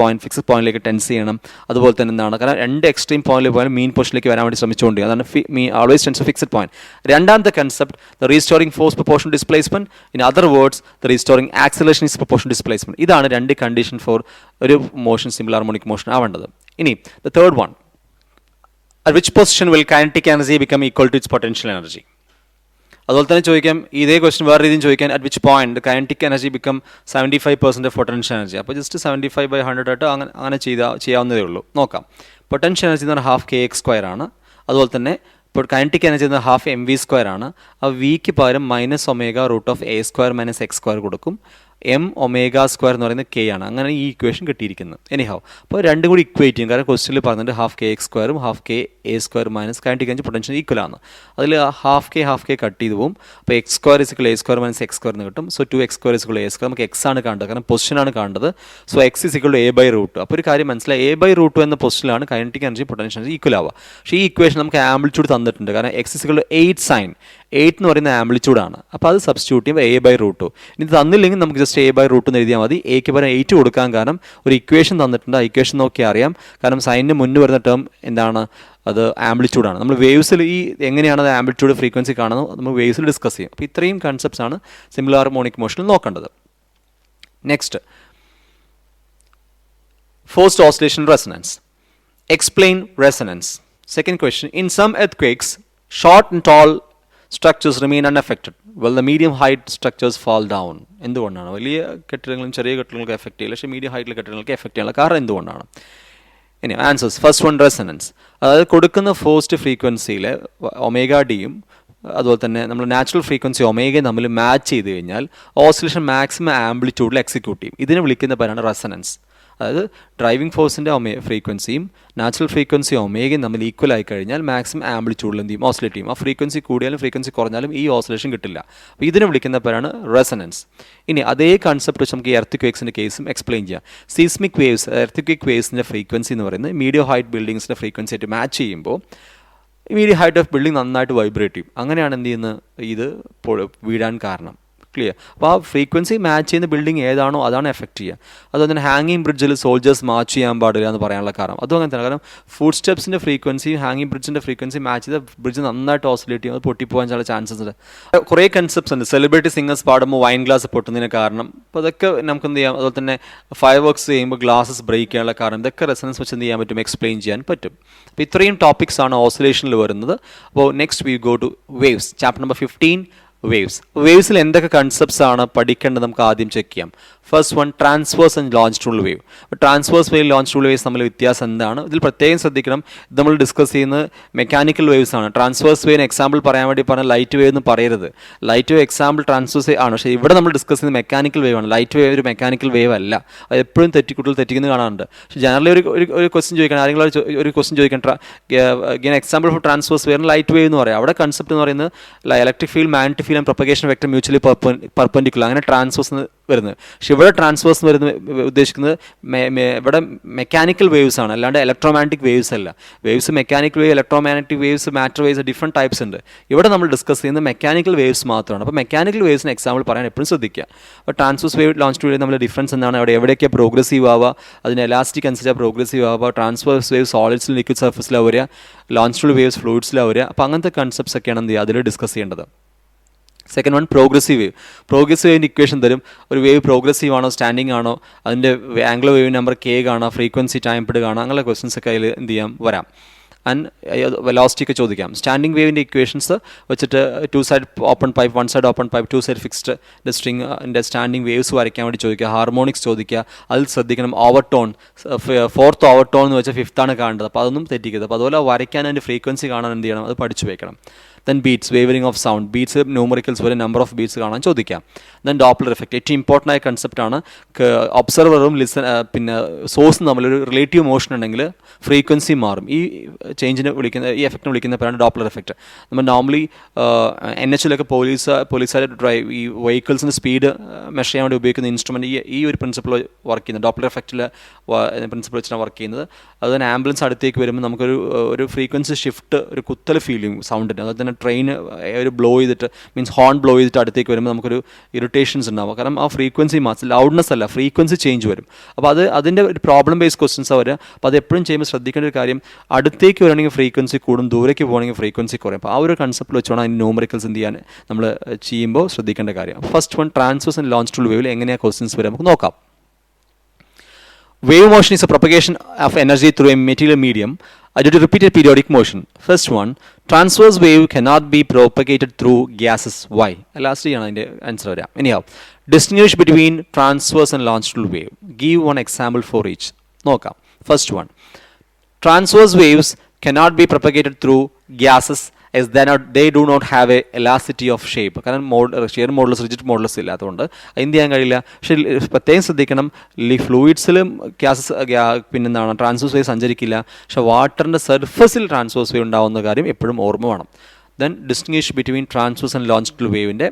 പോയിന്റിലേക്ക് ടെൻസ് ചെയ്യണം. അതുപോലെ തന്നെ എന്താണ്, കാരണം 2 എക്സ്ട്രീം പോയിന്റിൽ പോയാലും മീൻ പൊസിഷനിലേക്ക് വരാൻ വേണ്ടി ശ്രമിച്ചുകൊണ്ടിരിക്കുക. അതാണ് always tends to fixed point. രണ്ടാമത്തെ concept, the restoring force proportional displacement. In other words, the restoring acceleration is proportional displacement. ഇതാണ് 2 കണ്ടീഷൻ ഫോർ ഒരു മോഷൻ സിമ്പിൾ ഹാർമോണിക് മോഷൻ ആവേണ്ടത്. ഇനി the third one, at which position will kinetic energy become equal to its potential energy? അതുപോലെ തന്നെ ചോദിക്കാം, ഇതേ ക്വസ്റ്റ്യൻ വേറെ രീതിയിൽ ചോദിക്കാൻ, at which point the kinetic energy become 75% of potential energy. അപ്പോൾ ജസ്റ്റ് 75/100 ആയിട്ട് അങ്ങനെ ചെയ്യാവുന്നതേ ഉള്ളൂ. നോക്കാം. പൊട്ടൻഷ്യൽ എനർജി എന്ന് പറഞ്ഞാൽ ½ kx² ആണ്. അതുപോലെ തന്നെ ഇപ്പോൾ കൈനറ്റിക് എനർജി എന്ന് പറഞ്ഞാൽ ½ mv² ആണ്. ആ വിക്ക് പകരം -ω√A² - x² കൊടുക്കും. mω² എന്ന് പറയുന്നത് k ആണ്. അങ്ങനെ ഈ ഇക്വേഷൻ കിട്ടിയിരിക്കുന്നത്. എനിഹൗ, അപ്പോൾ രണ്ടും കൂടി ഇക്വേറ്റ് ചെയ്യും. കാരണം ക്വസ്റ്റ്യനിൽ പറഞ്ഞിട്ട് ½ kx² ½ kinetic energy potential equal ആണ്. അതിൽ ½ k കട്ട് ചെയ്ത് പോകും. അപ്പോൾ x² = A² - x² എന്ന് കിട്ടും. So 2x² = A². നമുക്ക് x ആണ് കാണേണ്ടത്, കാരണം പൊസിഷനാണ് കാണേണ്ടത്. So x = A/√2. അപ്പോൾ ഒരു കാര്യം മനസ്സിലായി, A/√2 എന്ന പൊസിഷനിലാണ് kinetic energy potential energy equal ആവുക. പക്ഷേ ഈ ഇക്വേഷൻ നമുക്ക് ആംപ്ലിറ്റ്യൂഡ് തന്നിട്ടുണ്ട്. കാരണം x = 8 sin 8 എന്ന് പറയുന്ന ആംപ്ലിറ്റ്യൂഡാണ്. അപ്പോൾ അത് സബ്സ്റ്റിറ്റ്യൂട്ട് ചെയ്യുമ്പോൾ A/√2. ഇനി തന്നില്ലെങ്കിൽ നമുക്ക് ജസ്റ്റ് A/√2 എന്ന് എഴുതിയാൽ മതി. എക്ക് പകരം 8 കൊടുക്കാൻ കാരണം ഒരു ഇക്വേഷൻ തന്നിട്ടുണ്ട്. ആ ഇക്വേഷൻ നോക്കിയാൽ അറിയാം. കാരണം സൈനിന് മുന്നേ വരുന്ന ടേം എന്താണ്, അത് ആംപ്ലിറ്റ്യൂഡാണ്. നമ്മൾ വേവ്സിൽ ഈ എങ്ങനെയാണ് അത് ആംപ്ലിറ്റ്യൂഡ് ഫ്രീക്വൻസി കാണുന്നത് നമ്മൾ വേവ്സിൽ ഡിസ്കസ് ചെയ്യും. അപ്പോൾ ഇത്രയും കൺസെപ്റ്റ്സ് ആണ് സിമ്പിൾ ഹാർമോണിക് മോഷനിൽ നോക്കേണ്ടത്. Next, forced oscillation resonance. Explain resonance. Second question, in some earthquakes, short and tall structures remain unaffected while the medium height structures fall down. എന്തുകൊണ്ടാണ്? വലിയ കെട്ടിടങ്ങളും ചെറിയ കെട്ടിടങ്ങൾക്ക് എഫക്റ്റ് ചെയ്യില്ല, പക്ഷേ മീഡിയം ഹൈറ്റിലെ കെട്ടിടങ്ങൾക്ക് എഫക്റ്റ് ചെയ്യാനുള്ള കാരണം എന്തുകൊണ്ടാണ്? ഇനി ആൻസേഴ്സ്. First one, resonance. അതായത് കൊടുക്കുന്ന ഫോഴ്സ്ഡ് ഫ്രീക്വൻസിയിലെ ഒമേഗ ഡിയും അതുപോലെ തന്നെ നമ്മൾ നാച്ചുറൽ ഫ്രീക്വൻസി ഒമേഗയും തമ്മിൽ മാച്ച് ചെയ്ത് കഴിഞ്ഞാൽ ഓസിലേഷൻ മാക്സിമം ആംപ്ലിറ്റ്യൂഡിൽ എക്സിക്യൂട്ട് ചെയ്യും. ഇതിനെ വിളിക്കുന്ന പേരാണ് റെസനൻസ്. അതായത് ഡ്രൈവിംഗ് ഫോഴ്സിൻ്റെ ഫ്രീക്വൻസിയും നാച്ചുറൽ ഫ്രീക്വൻസി ഒമേഗയും തമ്മിൽ ഈക്വൽ ആയി കഴിഞ്ഞാൽ മാക്സിമം ആംപ്ലിറ്റ്യൂഡിൽ എന്ത് ചെയ്യും? ഓസിലേറ്റ് ചെയ്യും. ആ ഫ്രീക്വൻസി കൂടിയാലും ഫ്രീക്വൻസി കുറഞ്ഞാലും ഈ ഓസിലേഷൻ കിട്ടില്ല. അപ്പോൾ ഇതിനെ വിളിക്കുന്ന പേരാണ് റെസനൻസ്. ഇനി അതേ കൺസെപ്റ്റ് വെച്ച് നമുക്ക് ഈ എർത്തിക്വേക്സിൻ്റെ കേസും എക്സ്പ്ലെയിൻ ചെയ്യാം. സീസ്മിക് വേവ്സ്, എർത്തിക്വേക്ക് വേവ്സിൻ്റെ ഫ്രീക്വൻസി എന്ന് പറയുന്നത് മീഡിയം ഹൈറ്റ് ബിൽഡിങ്സിൻ്റെ ഫ്രീക്വൻസി ആയിട്ട് മാച്ച് ചെയ്യുമ്പോൾ മീഡിയം ഹൈറ്റ് ഓഫ് ബിൽഡിംഗ് നന്നായിട്ട് വൈബ്രേറ്റ് ചെയ്യും. അങ്ങനെയാണ് എന്ത് ചെയ്യുന്നത്? ഇത് വീഴാൻ കാരണം. ക്ലിയർ? അപ്പോൾ ആ ഫ്രീക്വൻസി മാച്ച് ചെയ്യുന്ന ബിൽഡിംഗ് ഏതാണോ അതാണ് എഫക്റ്റ് ചെയ്യുക. അതുപോലെ തന്നെ ഹാങ്ങിങ് ബ്രിഡ്ജിൽ സോൾജേഴ്സ് മാച്ച് ചെയ്യാൻ പാടില്ല എന്ന് പറയാനുള്ള കാരണം അതും അങ്ങനെ തന്നെ. കാരണം ഫുഡ് സ്റ്റെപ്സിൻ്റെ ഫ്രീക്വൻസിയും ഹാങ്ങിങ് ബ്രിഡ്ജിൻ്റെ ഫ്രീക്വൻസി മാച്ച് ചെയ്ത ബ്രിഡ്ജ് നന്നായിട്ട് ഓസിലേറ്റ് ചെയ്യും, അത് പൊട്ടിപ്പോകാൻ ചില ചാൻസസ് ഉണ്ട്. കുറേ കൺസെപ്റ്റ്സ് ഉണ്ട്. സെലിബ്രിറ്റി സിംഗേഴ്സ് പാടുമ്പോൾ വൈൻ ഗ്ലാസ് പൊട്ടുന്നതിന് കാരണം, അപ്പോൾ അതൊക്കെ നമുക്ക് എന്ത് ചെയ്യാം. അതുപോലെ തന്നെ ഫയർ വർക്ക്സ് ചെയ്യുമ്പോൾ ഗ്ലാസസ് ബ്രേക്ക് ചെയ്യാനുള്ള കാരണം, ഇതൊക്കെ റെസനൻസ് വെച്ച് എന്ത് ചെയ്യാൻ പറ്റും? എക്സ്പ്ലെയിൻ ചെയ്യാൻ പറ്റും. അപ്പോൾ ഇത്രയും ടോപ്പിക്സ് ആണ് ഓസിലേഷനിൽ വരുന്നത്. അപ്പോൾ next we go to waves, chapter number 15, waves. വേവ്സിൽ എന്തൊക്കെ കൺസെപ്റ്റ്സ് ആണ് പഠിക്കേണ്ടത് നമുക്ക് ആദ്യം ചെക്ക് ചെയ്യാം. First one, transverse and longitudinal wave. Transverse wave, longitudinal waves തമ്മിൽ വ്യത്യാസം എന്താണ്? ഇതിൽ പ്രത്യേകം ശ്രദ്ധിക്കണം, ഇത് നമ്മൾ ഡിസ്കസ് ചെയ്യുന്നത് മെക്കാനിക്കൽ വേവ്സ് ആണ്. ട്രാൻസ്വേഴ്സ് വേവിന് എക്സാമ്പിൾ പറയാൻ വേണ്ടി പറഞ്ഞാൽ ലൈറ്റ് വേവ് എന്ന് പറയരുത്. Light wave example transverse wave ആണ്, പക്ഷേ ഇവിടെ നമ്മൾ ഡിസ്കസ് ചെയ്യുന്നത് മെക്കാനിക്കൽ വേവ് ആണ്. ലൈറ്റ് വേവ് ഒരു മെക്കാനിക്കൽ വേവ് അല്ല. അത് എപ്പോഴും കുട്ടികൾ തെറ്റിക്കുന്നത് കാണാറുണ്ട്. പക്ഷേ ജനറലി ഒരു ക്വസ്റ്റ്യൻ ചോദിക്കണം, ആരെങ്കിലും ഒരു ക്വസ്റ്റ്യൻ ചോദിക്കണം, example for transverse wave light wave എന്ന് പറയാം. അവിടെ കൺസെപ്റ്റ് എന്ന് പറയുന്നത് electric field, magnetic field and propagation vector mutually perpendicular, അങ്ങനെ ട്രാൻസ്വേഴ്സ് വരുന്നത്. പക്ഷേ ഇവിടെ ട്രാൻസ്വേഴ്സ് വരുന്ന ഉദ്ദേശിക്കുന്നത് ഇവിടെ മെക്കാനിക്കൽ വേവ്സ് ആണ്, അല്ലാണ്ട് ഇലക്ട്രോമാഗ്നറ്റിക് വേവ്സ് അല്ല. Waves mechanical wave, electromagnetic waves, matter waves, different types ഉണ്ട്. ഇവിടെ നമ്മൾ ഡിസ്കസ് ചെയ്യുന്നത് മെക്കാനിക്കൽ വേവ്സ് മാത്രമാണ്. അപ്പോൾ മെക്കാനിക്കൽ വേവ്സിന് എക്സാമ്പിൾ പറയാൻ എപ്പോഴും ശ്രദ്ധിക്കുക. അപ്പോൾ ട്രാൻസ്വേഴ്സ് വേവ്, ലോഞ്ചിറ്റ്യൂഡൽ വേവ് നമ്മൾ ഡിഫറൻസ് എന്താണ്? അവിടെ എവിടെയൊക്കെ പ്രോഗ്രസീവ് ആവുക, അതിന് എലാസ്റ്റിക് അനുസരിച്ച് പ്രോഗ്രസീവ് ആവുക. ട്രാൻസ്വേഴ്സ് വേവ് സോളിഡ്സിൽ, ലിക്വിഡ് സർഫസിലാണ് വരിക. ലോഞ്ചിറ്റ്യൂഡൽ വേവ്സ് ഫ്ലൂയിഡ്സിലാണ് വരിക. അപ്പോൾ അങ്ങനത്തെ കൺസെപ്റ്റ്സ് ഒക്കെയാണ് എന്ത് ചെയ്യുക അതിൽ ഡിസ്കസ് ചെയ്യേണ്ടത്. Second one, progressive wave. Progressive വേവിൻ്റെ ഇക്വേഷൻ തരും. ഒരു വേവ് പ്രോഗ്രസീവ് ആണോ, സ്റ്റാൻഡിങ് ആണോ, അതിൻ്റെ ആംഗുലർ വേവ് നമ്പർ കെ കാണാം, ഫ്രീക്വൻസി ടൈം പിഡ് കാണാം, അങ്ങനെയുള്ള ക്വസ്റ്റൻസ് ഒക്കെ അതിൽ എന്ത് ചെയ്യാം വരാം. ആൻഡ് വെലോസിറ്റി ഒക്കെ ചോദിക്കാം. സ്റ്റാൻഡിങ് വേവിൻ്റെ ഇക്വേഷൻസ് വെച്ചിട്ട് 2 side open pipe, 1 side open pipe, 2 side fixed സ്ട്രിങ്ങിൻ്റെ സ്റ്റാൻഡിങ് വേവ്സ് വരയ്ക്കാൻ വേണ്ടി ചോദിക്കുക. ഹാർമോണിക്സ് ചോദിക്കുക. അതിൽ ശ്രദ്ധിക്കണം. ഓവർടോൺ, 4th ഓവർടോൺ എന്ന് വെച്ചാൽ 5th ആണ് കാണേണ്ടത്. അപ്പോൾ അതൊന്നും തെറ്റിക്കരുത്. അപ്പോൾ അതുപോലെ വരയ്ക്കാൻ അതിൻ്റെ ഫ്രീക്വൻസി കാണാൻ എന്ത് ചെയ്യണം? അത് പഠിച്ചു വയ്ക്കണം. Then beats, wavering of sound. Beats numericals വരെ നമ്പർ ഓഫ് ബീറ്റ്സ് കാണാൻ ചോദിക്കാം. ദെൻ ഡോപ്ലർ എഫക്റ്റ്, ഏറ്റവും ഇമ്പോർട്ടൻ്റ് ആയ കൺസെപ്റ്റാണ്. ഒബ്സർവറും പിന്നെ സോഴ്സും തമ്മിലൊരു റിലേറ്റീവ് മോഷൻ ഉണ്ടെങ്കിൽ ഫ്രീക്വൻസി മാറും. ഈ ചേഞ്ചിനെ വിളിക്കുന്ന, ഈ എഫക്റ്റിനെ വിളിക്കുന്ന പേരാണ് ഡോപ്ലർ എഫക്റ്റ്. നമ്മൾ നോർമലി NHലൊക്കെ പോലീസുകാർ ഡ്രൈവ് ഈ വെഹിക്കിൾസിൻ്റെ സ്പീഡ് മെഷർ ചെയ്യാൻ വേണ്ടി ഉപയോഗിക്കുന്ന ഇൻസ്ട്രുമെൻറ്റ് ഈ ഒരു പ്രിൻസിപ്പിൾ വർക്ക് ചെയ്യുന്നത്, ഡോപ്ലർ എഫക്റ്റിൽ പ്രിൻസിപ്പിൾ വെച്ചാണ് വർക്ക് ചെയ്യുന്നത്. അതുതന്നെ ആംബുലൻസ് അടുത്തേക്ക് വരുമ്പോൾ നമുക്കൊരു ഫ്രീക്വൻസി ഷിഫ്റ്റ്, ഒരു കുത്തൽ ഫീൽ ചെയ്യും സൗണ്ടിന്. അതുപോലെ തന്നെ ട്രെയിൻ ഒരു ബ്ലോ ചെയ്തിട്ട്, മീൻസ് ഹോൺ ബ്ലോ ചെയ്തിട്ട് അടുത്തേക്ക് വരുമ്പോൾ നമുക്കൊരു ഇറിറ്റേഷൻസ് ഉണ്ടാവും. കാരണം ആ ഫ്രീക്വൻസി മാസ്, ലൗഡ്നെസ് അല്ല, ഫ്രീക്വൻസി ചേഞ്ച് വരും. അപ്പോൾ അതിൻ്റെ ഒരു പ്രോബ്ലം ബേസ്ഡ് ക്വസ്റ്റൻസ് വരിക. അപ്പോൾ അത് എപ്പോഴും ചെയ്യുമ്പോൾ ശ്രദ്ധിക്കേണ്ട ഒരു കാര്യം, അടുത്തേക്ക് വരണമെങ്കിൽ ഫ്രീക്വൻസി കൂടും, ദൂരേക്ക് പോകണമെങ്കിൽ ഫ്രീക്വൻസി കുറയും. അപ്പോൾ ആ ഒരു കൺസെപ്റ്റ് വെച്ചുകൊണ്ട് അതിന് ന്യൂമറിക്കൽസ് എന്ത് ചെയ്യാൻ നമ്മൾ ചെയ്യുമ്പോൾ ശ്രദ്ധിക്കേണ്ട കാര്യം. First one, transverse and longitudinal വേവിൽ എങ്ങനെയാണ് ക്വസ്റ്റൻസ് വരിക നമുക്ക് നോക്കാം. Wave motion is a propagation of energy through a material medium due to repeated periodic motion. First one, transverse wave cannot be propagated through gases. Why? Last year the answer. Anyhow, distinguish between transverse and longitudinal wave. Give one example for each. Noka. First one, transverse waves cannot be propagated through gases as they do not have a elasticity of shape. കാരണം ഷിയർ മോഡുലസ്, റിജിഡ് മോഡുലസ് ഇല്ലാത്തതുകൊണ്ട് എന്ത് ചെയ്യാൻ കഴിയില്ല. പക്ഷേ പ്രത്യേകം ശ്രദ്ധിക്കണം, ഫ്ലൂയിഡ്സിലും ഗ്യാസസ് പിന്നെന്താണ് ട്രാൻസ്വേഴ്സ് വേവ് സഞ്ചരിക്കില്ല. പക്ഷേ വാട്ടറിൻ്റെ സർഫസിൽ ട്രാൻസ്വേഴ്സ് വേവ് ഉണ്ടാകുന്ന കാര്യം എപ്പോഴും ഓർമ്മ വേണം. Then distinguish between transverse and longitudinal വേവിൻ്റെ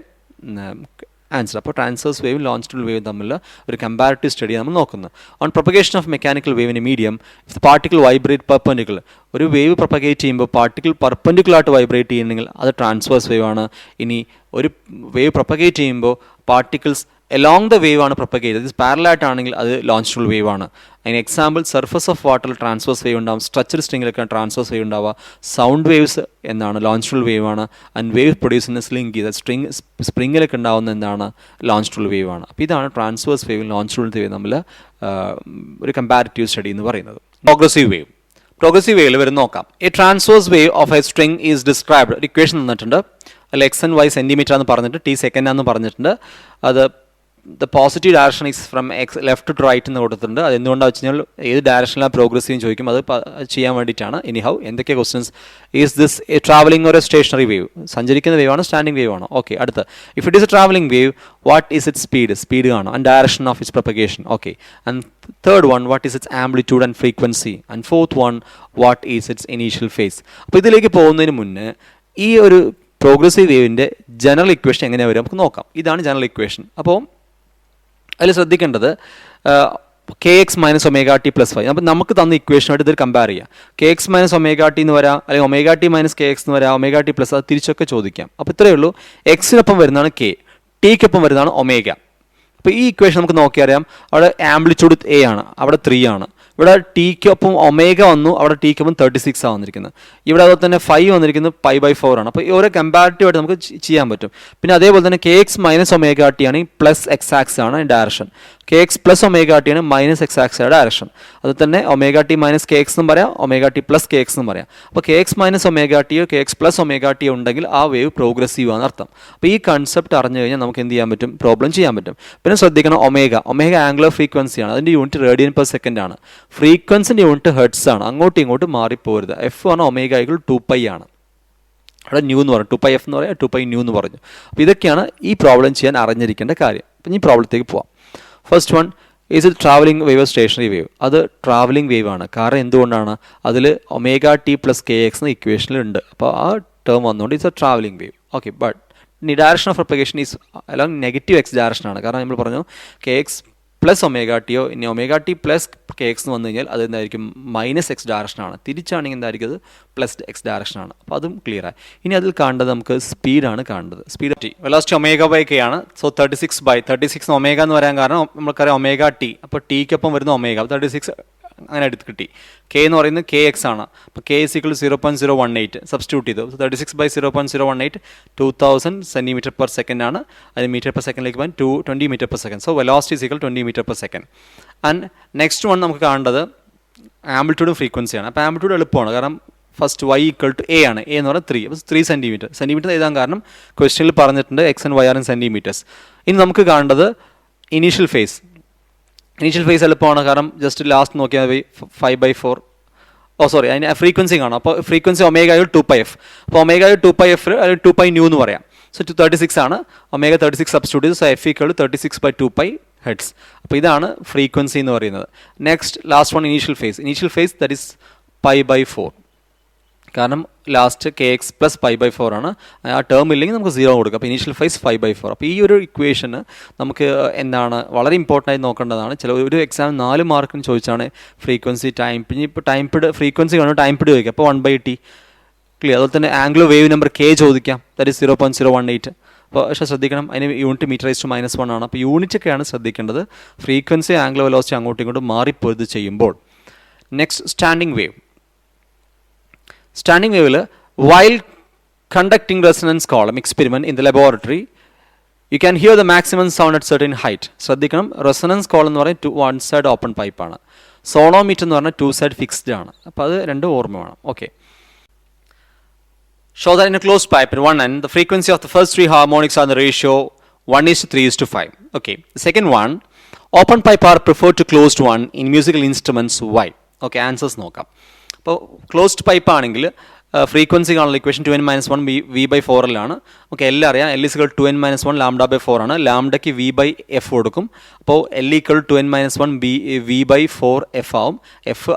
ആൻസർ. അപ്പോൾ ട്രാൻസ്വേഴ്സ് വേവും ലോഞ്ചിറ്റ്യൂഡൽ വേവും തമ്മിലുള്ള ഒരു കമ്പാരിറ്റീവ് സ്റ്റഡി നമ്മൾ നോക്കുന്നത്. On propagation of mechanical wave in a medium, if the particle vibrate perpendicular. ഒരു വേവ് പ്രൊപ്പഗേറ്റ് ചെയ്യുമ്പോൾ പാർട്ടിക്കിൾ പെർപെൻഡിക്കുലറായിട്ട് വൈബ്രേറ്റ് ചെയ്യുന്നെങ്കിൽ അത് ട്രാൻസ്വേഴ്സ് വേവ് ആണ്. ഇനി ഒരു വേവ് പ്രൊപ്പഗേറ്റ് ചെയ്യുമ്പോൾ പാർട്ടിക്കിൾസ് along the wave ആണ് പ്രൊപ്പഗേറ്റ്, ഇത് പാരലായിട്ടാണെങ്കിൽ അത് ലോഞ്ചിറ്റ്യൂഡൽ വേവ് ആണ്. അതിന് എക്സാമ്പിൾ സർഫസ് ഓഫ് വാട്ടറിൽ ട്രാൻസ്വേഴ്സ് വേവ് ഉണ്ടാവും, സ്ട്രക്ചർ സ്ട്രിങ്ങിലൊക്കെ ട്രാൻസ്വേഴ്സ് വേവ് ഉണ്ടാവുക. സൗണ്ട് വേവ്സ് എന്നാണ് ലോഞ്ചിറ്റ്യൂഡൽ വേവ് ആണ്. And wave produce in sling ചെയ്ത സ്പ്രിങ്ങിലൊക്കെ ഉണ്ടാവുന്ന എന്താണ് ലോഞ്ചിറ്റ്യൂഡൽ വേവ് ആണ്. അപ്പോൾ ഇതാണ് ട്രാൻസ്വേഴ്സ് വേവും ലോഞ്ചിറ്റ്യൂഡൽ വേവ് തമ്മിൽ ഒരു കമ്പാരിറ്റീവ് സ്റ്റഡി എന്ന് പറയുന്നത്. പ്രോഗ്രസീവ് വേവിൽ വരും നോക്കാം. A transverse wave of A string is described. Equation തന്നിട്ടുണ്ട്. അല്ല എക്സ് ആൻഡ് വൈ സെൻറ്റിമീറ്റർ എന്ന് പറഞ്ഞിട്ട് ടി സെക്കൻഡ് ആണെന്ന് പറഞ്ഞിട്ടുണ്ട്. അത് the positive direction is from x left to right എന്ന് കൊടുത്തിട്ടുണ്ട്. അത് എന്തുകൊണ്ടാണെന്ന് വെച്ച് കഴിഞ്ഞാൽ ഏത് ഡയറക്ഷനിലാണ് പ്രോഗ്രസ് ചെയ്യും ചോദിക്കും. അത് ചെയ്യാൻ വേണ്ടിയിട്ടാണ്. എനിഹൗ എന്തൊക്കെ questions is this a travelling ഒരു സ്റ്റേഷനറി വേവ്, സഞ്ചരിക്കുന്ന വേവ് ആണോ സ്റ്റാൻഡിംഗ് വേവ് ആണോ? ഓക്കെ, അടുത്ത് if it is a travelling wave what is it speed കാണോ and direction of its propagation. Okay, and third one what is its amplitude and frequency and fourth one what is its initial phase. അപ്പോൾ ഇതിലേക്ക് പോകുന്നതിന് മുന്നേ ഈ ഒരു പ്രോഗ്രസീവ് വേവിൻ്റെ ജനറൽ ഇക്വേഷൻ എങ്ങനെയാണ് വരും നമുക്ക് നോക്കാം. ഇതാണ് ജനറൽ ഇക്വേഷൻ. അപ്പോൾ അതിൽ ശ്രദ്ധിക്കേണ്ടത് K X minus omega T plus five. അപ്പം നമുക്ക് തന്ന ഇക്വേഷനായിട്ട് ഇതിൽ കമ്പയർ ചെയ്യാം. K X minus omega T എന്ന് വരാം, അല്ലെങ്കിൽ omega T minus K X എന്ന് വരാം, ഒമേഗ ടി പ്ലസ്, അത് തിരിച്ചൊക്കെ ചോദിക്കാം. അപ്പോൾ ഇത്രയേ ഉള്ളൂ. എക്സിനൊപ്പം വരുന്നതാണ് കെ, ടിക്കൊപ്പം വരുന്നതാണ് ഒമേഗ. അപ്പോൾ ഈ ഇക്വേഷൻ നമുക്ക് നോക്കിയറിയാം. അവിടെ ആംപ്ലിറ്റ്യൂഡ് എ ആണ്, അവിടെ 3 ആണ്. ഇവിടെ ടിക്കൊപ്പം ഒമേഗ വന്നു, അവിടെ ടിക്കൊപ്പം 36 ആണ് വന്നിരിക്കുന്നത്. ഇവിടെ അതുപോലെ തന്നെ 5 വന്നിരിക്കുന്നത് π/4 ആണ്. അപ്പോൾ ഓരോ കമ്പാരിറ്റീവ് ആയിട്ട് നമുക്ക് ചെയ്യാൻ പറ്റും. പിന്നെ അതേപോലെ തന്നെ K X minus omega T ആണെങ്കിൽ പ്ലസ് എക്സ് ആക്സ് ആണ് direction, K X plus omega T ആണ് മൈനസ് എക്സ് ആക്സ് ഡയറക്ഷൻ. അത് തന്നെ omega T minus K X എന്നും പറയാം, omega T plus K X എന്നും പറയാം. അപ്പോൾ കെ എക്സ് മൈനസ് ഒമേഗ ടിയോ കെ എക്സ് പ്ലസ് ഒമേഗ ടിയോ ഉണ്ടെങ്കിൽ ആ വേവ് പ്രോഗ്രസീവ് ആണ് അർത്ഥം. അപ്പോൾ ഈ കൺസെപ്റ്റ് അറിഞ്ഞു കഴിഞ്ഞാൽ നമുക്ക് എന്ത് ചെയ്യാൻ പറ്റും, പ്രോബ്ലം ചെയ്യാൻ പറ്റും. പിന്നെ ശ്രദ്ധിക്കണം, ഒമേഗ ആംഗുലർ ഫ്രീക്വൻസിയാണ്, അതിൻ്റെ യൂണിറ്റ് റേഡിയൻ പെർ സെക്കൻഡ് ആണ്. ഫ്രീക്വൻസിൻ്റെ യൂണിറ്റ് ഹെർട്സ് ആണ്, അങ്ങോട്ടും ഇങ്ങോട്ടും മാറിപ്പോരുത്. എഫ് ആണ് ഒമേഗ = 2π ആണ്. അവിടെ ന്യൂ എന്ന് പറഞ്ഞു, 2πf എന്ന് പറയാം, 2π ന്യൂ എന്ന് പറഞ്ഞു. അപ്പോൾ ഇതൊക്കെയാണ് ഈ പ്രോബ്ലം ചെയ്യാൻ അറിഞ്ഞിരിക്കേണ്ട കാര്യം. അപ്പം ഈ പ്രോബ്ലത്തേക്ക് പോവാം. First one is it travelling wave stationary wave. അത് ട്രാവലിംഗ് വേവ് ആണ്. കാരണം എന്തുകൊണ്ടാണ്, അതിൽ omega T plus K X എന്ന ഇക്വേഷനിലുണ്ട്. അപ്പോൾ ആ ടേം വന്നുകൊണ്ട് it's A travelling wave. Okay, but direction of propagation is along negative X direction ആണ്. കാരണം നമ്മൾ പറഞ്ഞു കെ എക്സ് പ്ലസ് ഒമേഗ ടിയോ, ഇനി omega T plus K X എന്ന് വന്നു കഴിഞ്ഞാൽ അത് എന്തായിരിക്കും, മൈനസ് എക്സ് ഡയറക്ഷനാണ്. തിരിച്ചാണെങ്കിൽ എന്തായിരിക്കും, അത് പ്ലസ് എക്സ് ഡയറക്ഷനാണ്. അപ്പോൾ അതും ക്ലിയർ ആയി. ഇനി അതിൽ കാണേണ്ടത് നമുക്ക് സ്പീഡാണ് കാണേണ്ടത്. സ്പീഡ് ടി വെലോസിറ്റി ഒമേഗ/k ആണ്. സോ 36 ഒമേഗ എന്ന് പറയാൻ കാരണം നമുക്കറിയാം ഒമേഗ ടി, അപ്പോൾ ടിക്കൊപ്പം വരുന്ന ഒമേഗ 36 അങ്ങനെ എടുത്ത് കിട്ടി. കെ എന്ന് പറയുന്നത് കെ എക്സ് ആണ്. അപ്പോൾ കെ = 0.018 സബ്സ്റ്റിറ്റ്യൂട്ട് ചെയ്തു. 36/0.018 2000 cm/s ആണ്. അത് m/s പോകാൻ 20 m/s. So velocity = 20 m/s. And next one നമുക്ക് കാണേണ്ടത് ആംപ്ലിറ്റ്യൂഡും ഫ്രീക്വൻസിയാണ്. അപ്പോൾ ആംപ്ലിറ്റ്യൂഡ് എളുപ്പമാണ്, കാരണം ഫസ്റ്റ് y = a ആണ്. a എന്ന് പറഞ്ഞാൽ 3, അപ്പോൾ 3 സെൻറ്റിമീറ്റർ എഴുതാൻ കാരണം ക്വസ്റ്റ്യനിൽ പറഞ്ഞിട്ടുണ്ട് x and y are in centimetres. ഇനി നമുക്ക് കാണേണ്ടത് ഇനീഷ്യൽ ഫേസ് എളുപ്പമാണ്, കാരണം ജസ്റ്റ് ലാസ്റ്റ് നോക്കിയാൽ മതി 5/4. അതിന് ഫ്രീക്വൻസി കാണാം. അപ്പോൾ ഫ്രീക്വൻസി ഒമേഗ = 2πf. അപ്പോൾ ഒമേഗ = 2πf അല്ലെങ്കിൽ 2π ന്യൂ എന്ന് പറയാം. സോ 36 ആണ്, ഒമേഗ 36 സബ്സ്റ്റിറ്റ്യൂട്ട് ചെയ്ത്. So f = 36/2π hertz. അപ്പോൾ ഇതാണ് ഫ്രീക്വൻസി എന്ന് പറയുന്നത്. Next last one initial phase that is π/4. കാരണം ലാസ്റ്റ് കെ എക്സ് പ്ലസ് π/4 ആണ്. ആ ടേം ഇല്ലെങ്കിൽ നമുക്ക് 0 കൊടുക്കാം. അപ്പോൾ ഇനീഷ്യൽ ഫേസ് 5/4. അപ്പോൾ ഈ ഒരു ഇക്വേഷന് നമുക്ക് എന്താണ് വളരെ ഇമ്പോർട്ടൻ്റ് ആയി നോക്കേണ്ടതാണ്. ഒരു എക്സാം 4 മാർക്കിന് ചോദിച്ചാണ് ഫ്രീക്വൻസി ടൈം. പിന്നെ ഇപ്പോൾ ഫ്രീക്വൻസി കാണുമ്പോൾ ടൈം പീരീഡ് ചോദിക്കാം. അപ്പോൾ 1/t ക്ലിയർ. അതുപോലെ തന്നെ ആംഗുലർ വേവ് നമ്പർ കെ ചോദിക്കാം, ദാറ്റ് ഈസ് 0.018. അപ്പോൾ പക്ഷേ ശ്രദ്ധിക്കണം, അതിന് യൂണിറ്റ് m/-1 ആണ്. അപ്പോൾ യൂണിറ്റ് ഒക്കെയാണ് ശ്രദ്ധിക്കേണ്ടത്. ഫ്രീക്വൻസി ആംഗുലർ വെലോസിറ്റി അങ്ങോട്ടും ഇങ്ങോട്ടും മാറിപ്പോയത് ചെയ്യുമ്പോൾ. നെക്സ്റ്റ് സ്റ്റാൻഡിംഗ് വേവിൽ while conducting resonance column experiment in the laboratory you can hear the maximum sound at certain height. ശ്രദ്ധിക്കണം, റെസൊണൻസ് കോളം എന്ന് പറയുന്നത് 1 സൈഡ് ഓപ്പൺ പൈപ്പ് ആണ്. സോണോമീറ്റർ എന്ന് പറഞ്ഞാൽ 2 സൈഡ് ഫിക്സ്ഡ് ആണ്. അപ്പോൾ അത് രണ്ടും ഓർമ്മ വേണം. Okay, show that in a closed pipe in one end the frequency of the first 3 harmonics are in the ratio 1:3:5. Okay, the second one, open pipe are preferred to closed one in musical instruments. Why? Okay, answers നോക്കാം. അപ്പോൾ ക്ലോസ്ഡ് പൈപ്പ് ആണെങ്കിൽ ഫ്രീക്വൻസി കാണുന്ന ഇക്വേഷൻ 2n-1 v/4 ആണ്. ഓക്കെ, എല്ലാം അറിയാം. L = 2n-1 λ/4 ആണ്. ലാംഡയ്ക്ക് v/f കൊടുക്കും. അപ്പോൾ L = 2n-1 v/4f ആവും. എഫ്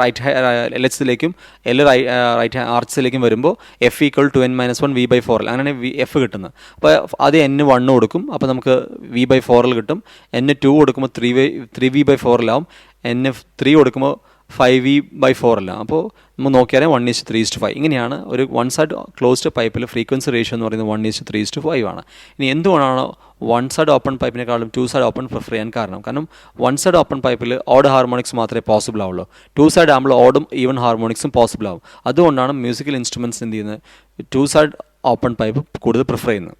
റൈറ്റ് L റൈറ്റ് ആർച്ചിലേക്കും വരുമ്പോൾ f = 2n-1 v/4. അങ്ങനെയാണ് എഫ് കിട്ടുന്നത്. അപ്പോൾ ആദ്യം n1 കൊടുക്കും. അപ്പോൾ നമുക്ക് v/4 കിട്ടും. n2 കൊടുക്കുമ്പോൾ 3v/4 ആവും. n3 കൊടുക്കുമ്പോൾ 5v/4 അല്ല. അപ്പോൾ നമ്മൾ നോക്കിയാൽ 1:3:5. ഇങ്ങനെയാണ് ഒരു 1 സൈഡ് ക്ലോസ്ഡ് പൈപ്പിൽ ഫ്രീക്വൻസി റേഷ്യോ എന്ന് പറയുന്നത് 1:3:5 ആണ്. ഇനി എന്തുകൊണ്ടാണ് 1 സൈഡ് ഓപ്പൺ പൈപ്പിനെക്കാളും 2 സൈഡ് ഓപ്പൺ പ്രിഫർ ചെയ്യാൻ കാരണം 1 സൈഡ് ഓപ്പൺ പൈപ്പിൽ ഓഡ് ഹാർമോണിക്സ് മാത്രമേ പോസിബിൾ ആവുള്ളൂ. 2 സൈഡ് ആകുമ്പോൾ ഓഡും ഈവൻ ഹാർമോണിക്സും പോസിബിൾ ആവും. അതുകൊണ്ടാണ് മ്യൂസിക്കൽ ഇൻസ്ട്രുമെൻറ്റ്സ് എന്ത് ചെയ്യുന്നത്, 2 സൈഡ് ഓപ്പൺ പൈപ്പ് കൂടുതൽ പ്രിഫർ ചെയ്യുന്നത്.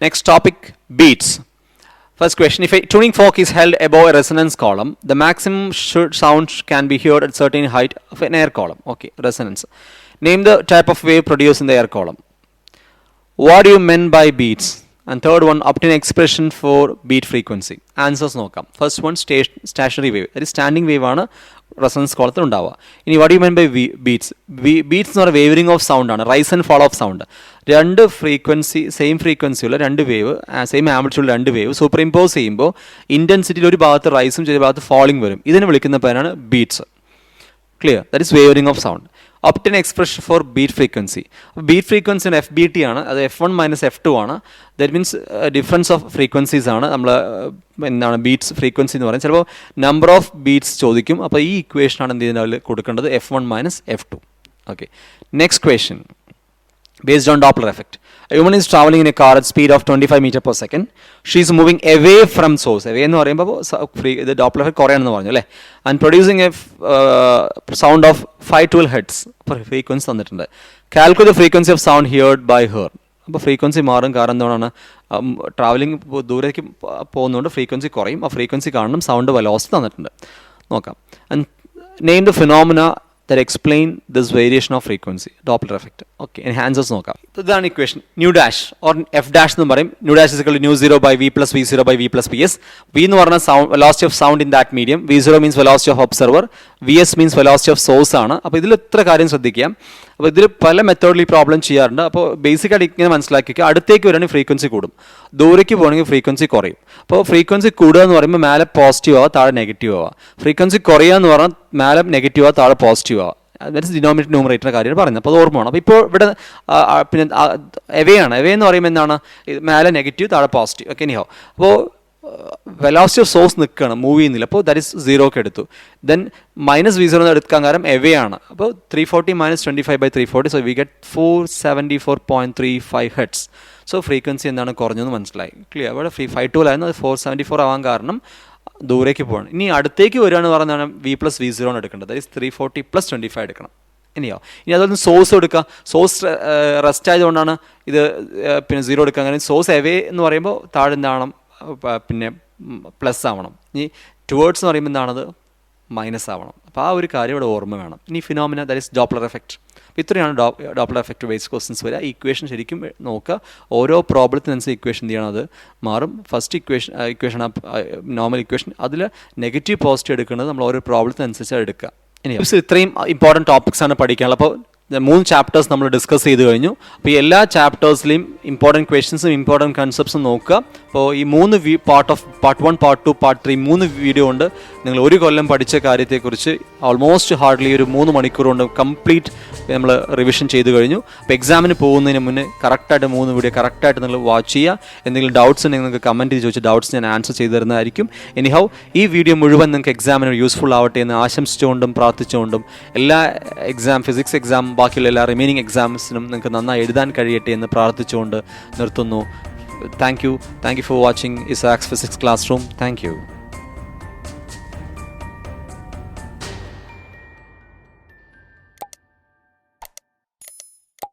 Next topic, beats. First question, if a tuning fork is held above a resonance column, the maximum sound can be heard at certain height of an air column. Okay, resonance. Name the type of wave produced in the air column. What do you mean by beats? And third one, obtain expression for beat frequency. Answers നോക്കാം. First one, stationary wave. That is standing wave ആണ് റെസൊണൻസ് കോളത്തിൽ ഉണ്ടാവുക. ഇനി what you mean by beats? Beats എന്ന് പറയുന്നത് വേവറിംഗ് ഓഫ് സൗണ്ട് ആണ്, rise and fall of sound. രണ്ട് ഫ്രീക്വൻസി, സെയിം ഫ്രീക്വൻസിയുള്ള രണ്ട് വേവ്, സെയിം ആംപ്ലിറ്റ്യൂഡുള്ള രണ്ട് വേവ് സൂപ്പർ ഇമ്പോസ് ചെയ്യുമ്പോൾ ഇൻറ്റൻസിറ്റിയിൽ ഒരു ഭാഗത്ത് റൈസും ചില ഭാഗത്ത് ഫാളിംഗ് വരും. ഇതിനെ വിളിക്കുന്ന പേരാണ് beats. Clear? That is wavering of sound. Obtain expression for beat frequency. Beat frequency FBT ആണ്, അത് F1 - F2 ആണ്. That means difference of frequencies ആണ് നമ്മൾ എന്താണ് ബീറ്റ്സ് ഫ്രീക്വൻസി എന്ന് പറയുന്നത്. ചിലപ്പോൾ നമ്പർ ഓഫ് ബീറ്റ്സ് ചോദിക്കും. അപ്പോൾ ഈ ഇക്വേഷനാണ് എന്ത് ചെയ്യുന്നതിൽ കൊടുക്കേണ്ടത്, F1 - F2. Okay, next question based on Doppler effect. A woman is traveling in a car at speed of 25 meters per second. She is moving away from source. Away എന്ന് പറയുമ്പോൾ ഇത് Doppler effect കുറയാണെന്ന് പറഞ്ഞു അല്ലേ. And producing a sound of 512 hertz per frequency തന്നിട്ടുണ്ട്. Calculate the frequency of sound heard by her. അപ്പോൾ ഫ്രീക്വൻസി മാറും, കാരണം എന്താണ്, ട്രാവലിംഗ് ദൂരേക്ക് പോകുന്നതുകൊണ്ട് ഫ്രീക്വൻസി കുറയും. ആ ഫ്രീക്വൻസി കാണണം, സൗണ്ട് വെലോസിറ്റി തന്നിട്ടുണ്ട്. നോക്കാം. And name the phenomena that explain this variation of frequency, Doppler effect. Okay, enhancers നോക്കാം. ഇതാണ് equation. Nu dash or F dash എന്ന് പറയും. Nu dash is new 0 by v plus v0 by v plus ps. v എന്ന് പറഞ്ഞാൽ sound velocity of sound in that medium. v0 means velocity of observer. vs means velocity of swords ആണ്. അപ്പോൾ ഇതിൽ ഇത്ര കാര്യം ശ്രദ്ധിക്കാം. അപ്പോൾ ഇതിൽ പല മെത്തേഡിൽ ഈ പ്രോബ്ലം ചെയ്യാറുണ്ട്. അപ്പോൾ ബേസിക്കായിട്ട് ഇങ്ങനെ മനസ്സിലാക്കിക്കുക, അടുത്തേക്ക് വരികയാണെങ്കിൽ ഫ്രീക്വൻസി കൂടും, ദൂരേക്ക് പോകണമെങ്കിൽ ഫ്രീക്വൻസി കുറയും. അപ്പോൾ ഫ്രീക്വൻസി കൂടുക എന്ന് പറയുമ്പോൾ മേലെ പോസിറ്റീവ് ആവുക, താഴെ നെഗറ്റീവ് ആവുക. ഫ്രീക്വൻസി കുറയുക എന്ന് പറഞ്ഞാൽ മേലെ നെഗറ്റീവ് ആവുക, താഴെ പോസിറ്റീവ് ആവുക. ദാറ്റ് ഇസ് ഡിനോമിനേറ്റർ ന്യൂമറേറ്ററിൻ്റെ കാര്യമാണ് പറയുന്നത്. അപ്പോൾ അത് ഓർമ്മ വേണം. അപ്പോൾ ഇപ്പോൾ ഇവിടെ പിന്നെ എവേ ആണ്. എവേ എന്ന് പറയുമ്പോൾ എന്താണ്, മേലെ നെഗറ്റീവ്, താഴെ പോസിറ്റീവ്. Okay, anyhow. അപ്പോൾ വെലോസിറ്റി ഓഫ് സോഴ്സ് നിൽക്കുകയാണ്, മൂവ് ചെയ്യുന്നില്ല. അപ്പോൾ ദാറ്റ് ഇസ് 0 ഒക്കെ എടുത്തു. ദെൻ -v0 എന്ന് എടുക്കാൻ കാരണം എവേ ആണ്. അപ്പോൾ 340 - 25 by 340, so we get 474.35 hertz. So frequency എന്താണ്, കുറഞ്ഞെന്ന് മനസ്സിലായി. ക്ലിയർ? അവിടെ 512 ആയിരുന്നു, അത് 474 ആവാൻ കാരണം ദൂരേക്ക് പോകണം. ഇനി അടുത്തേക്ക് വരികയാണെന്ന് പറഞ്ഞാൽ v + v0 ആണ് എടുക്കേണ്ടത്. ദാറ്റ് ഇസ് 340 + 25 എടുക്കണം. ഇനിയോ, ഇനി അതുപോലെ സോഴ്സ് എടുക്കുക. സോഴ്സ് റെസ്റ്റ് ആയതുകൊണ്ടാണ് ഇത് പിന്നെ 0 എടുക്കുക. അങ്ങനെ സോഴ്സ് എവേ എന്ന് പറയുമ്പോൾ താഴെ എന്താണ്, പിന്നെ പ്ലസ് ആവണം. ഇനി ടുവേർഡ്സ് എന്ന് പറയുമ്പോൾ എന്താണത്, മൈനസ് ആവണം. അപ്പോൾ ആ ഒരു കാര്യം ഇവിടെ ഓർമ്മ വേണം. ഇനി phenomena that is Doppler effect. ഇത്രയാണ് ഡോപ്ലർ എഫക്റ്റ് ബേസ്ഡ് ക്വസ്റ്റ്യൻസ് വരിക. ഈ ഇക്വേഷൻ ശരിക്കും നോക്കുക, ഓരോ പ്രോബ്ലത്തിനനുസരിച്ച് ഇക്വേഷൻ ചെയ്യണം, അത് മാറും. ഫസ്റ്റ് ഇക്വേഷൻ നോർമൽ ഇക്വേഷൻ, അതിൽ നെഗറ്റീവ് പോസിറ്റീവ് എടുക്കുന്നത് നമ്മൾ ഓരോ പ്രോബ്ലത്തിനനുസരിച്ച് എടുക്കുക. ഇനി ഇത്രയും ഇമ്പോർട്ടൻറ്റ് ടോപ്പിക്സ് ആണ് പഠിക്കാനുള്ളത്. അപ്പോൾ 3 ചാപ്റ്റേഴ്സ് നമ്മൾ ഡിസ്കസ് ചെയ്ത് കഴിഞ്ഞു. അപ്പോൾ ഈ എല്ലാ ചാപ്റ്റേഴ്സിലെയും ഇമ്പോർട്ടൻറ്റ് ക്വസ്റ്റ്യൻസും ഇമ്പോർട്ടൻറ്റ് കൺസെപ്റ്റ്സും നോക്കുക. അപ്പോൾ ഈ 3 പാർട്ട് 1, പാർട്ട് 2, പാർട്ട് 3 3 വീഡിയോ ഉണ്ട്. നിങ്ങൾ ഒരു കൊല്ലം പഠിച്ച കാര്യത്തെക്കുറിച്ച് ഓൾമോസ്റ്റ് ഹാർഡ്ലി ഒരു 3 മണിക്കൂർ കൊണ്ട് കംപ്ലീറ്റ് നമ്മൾ റിവിഷൻ ചെയ്ത് കഴിഞ്ഞു. അപ്പോൾ എക്സാമിന് പോകുന്നതിന് മുന്നേ കറക്റ്റായിട്ട് 3 വീഡിയോ കറക്റ്റായിട്ട് നിങ്ങൾ വാച്ച് ചെയ്യുക. എന്തെങ്കിലും ഡൗട്ട്സ് ഉണ്ടെങ്കിൽ നിങ്ങൾക്ക് കമൻറ്റ് ചെയ്ത് ചോദിച്ച ഡൗട്ട്സ് ഞാൻ ആൻസർ ചെയ്ത് തരുന്നതായിരിക്കും. എനിഹൗ, ഈ വീഡിയോ മുഴുവൻ നിങ്ങൾക്ക് എക്സാമിന് യൂസ്ഫുൾ ആവട്ടെ എന്ന് ആശംസിച്ചുകൊണ്ടും പ്രാർത്ഥിച്ചുകൊണ്ടും എല്ലാ ഫിസിക്സ് എക്സാം ബാക്കിയുള്ള എല്ലാ റിമൈനിങ് എക്സാംസിനും നിങ്ങൾക്ക് നന്നായി എഴുതാൻ കഴിയട്ടെ എന്ന് പ്രാർത്ഥിച്ചുകൊണ്ട് നിർത്തുന്നു. Thank you for watching ഇസാക്സ് physics class room. Thank you.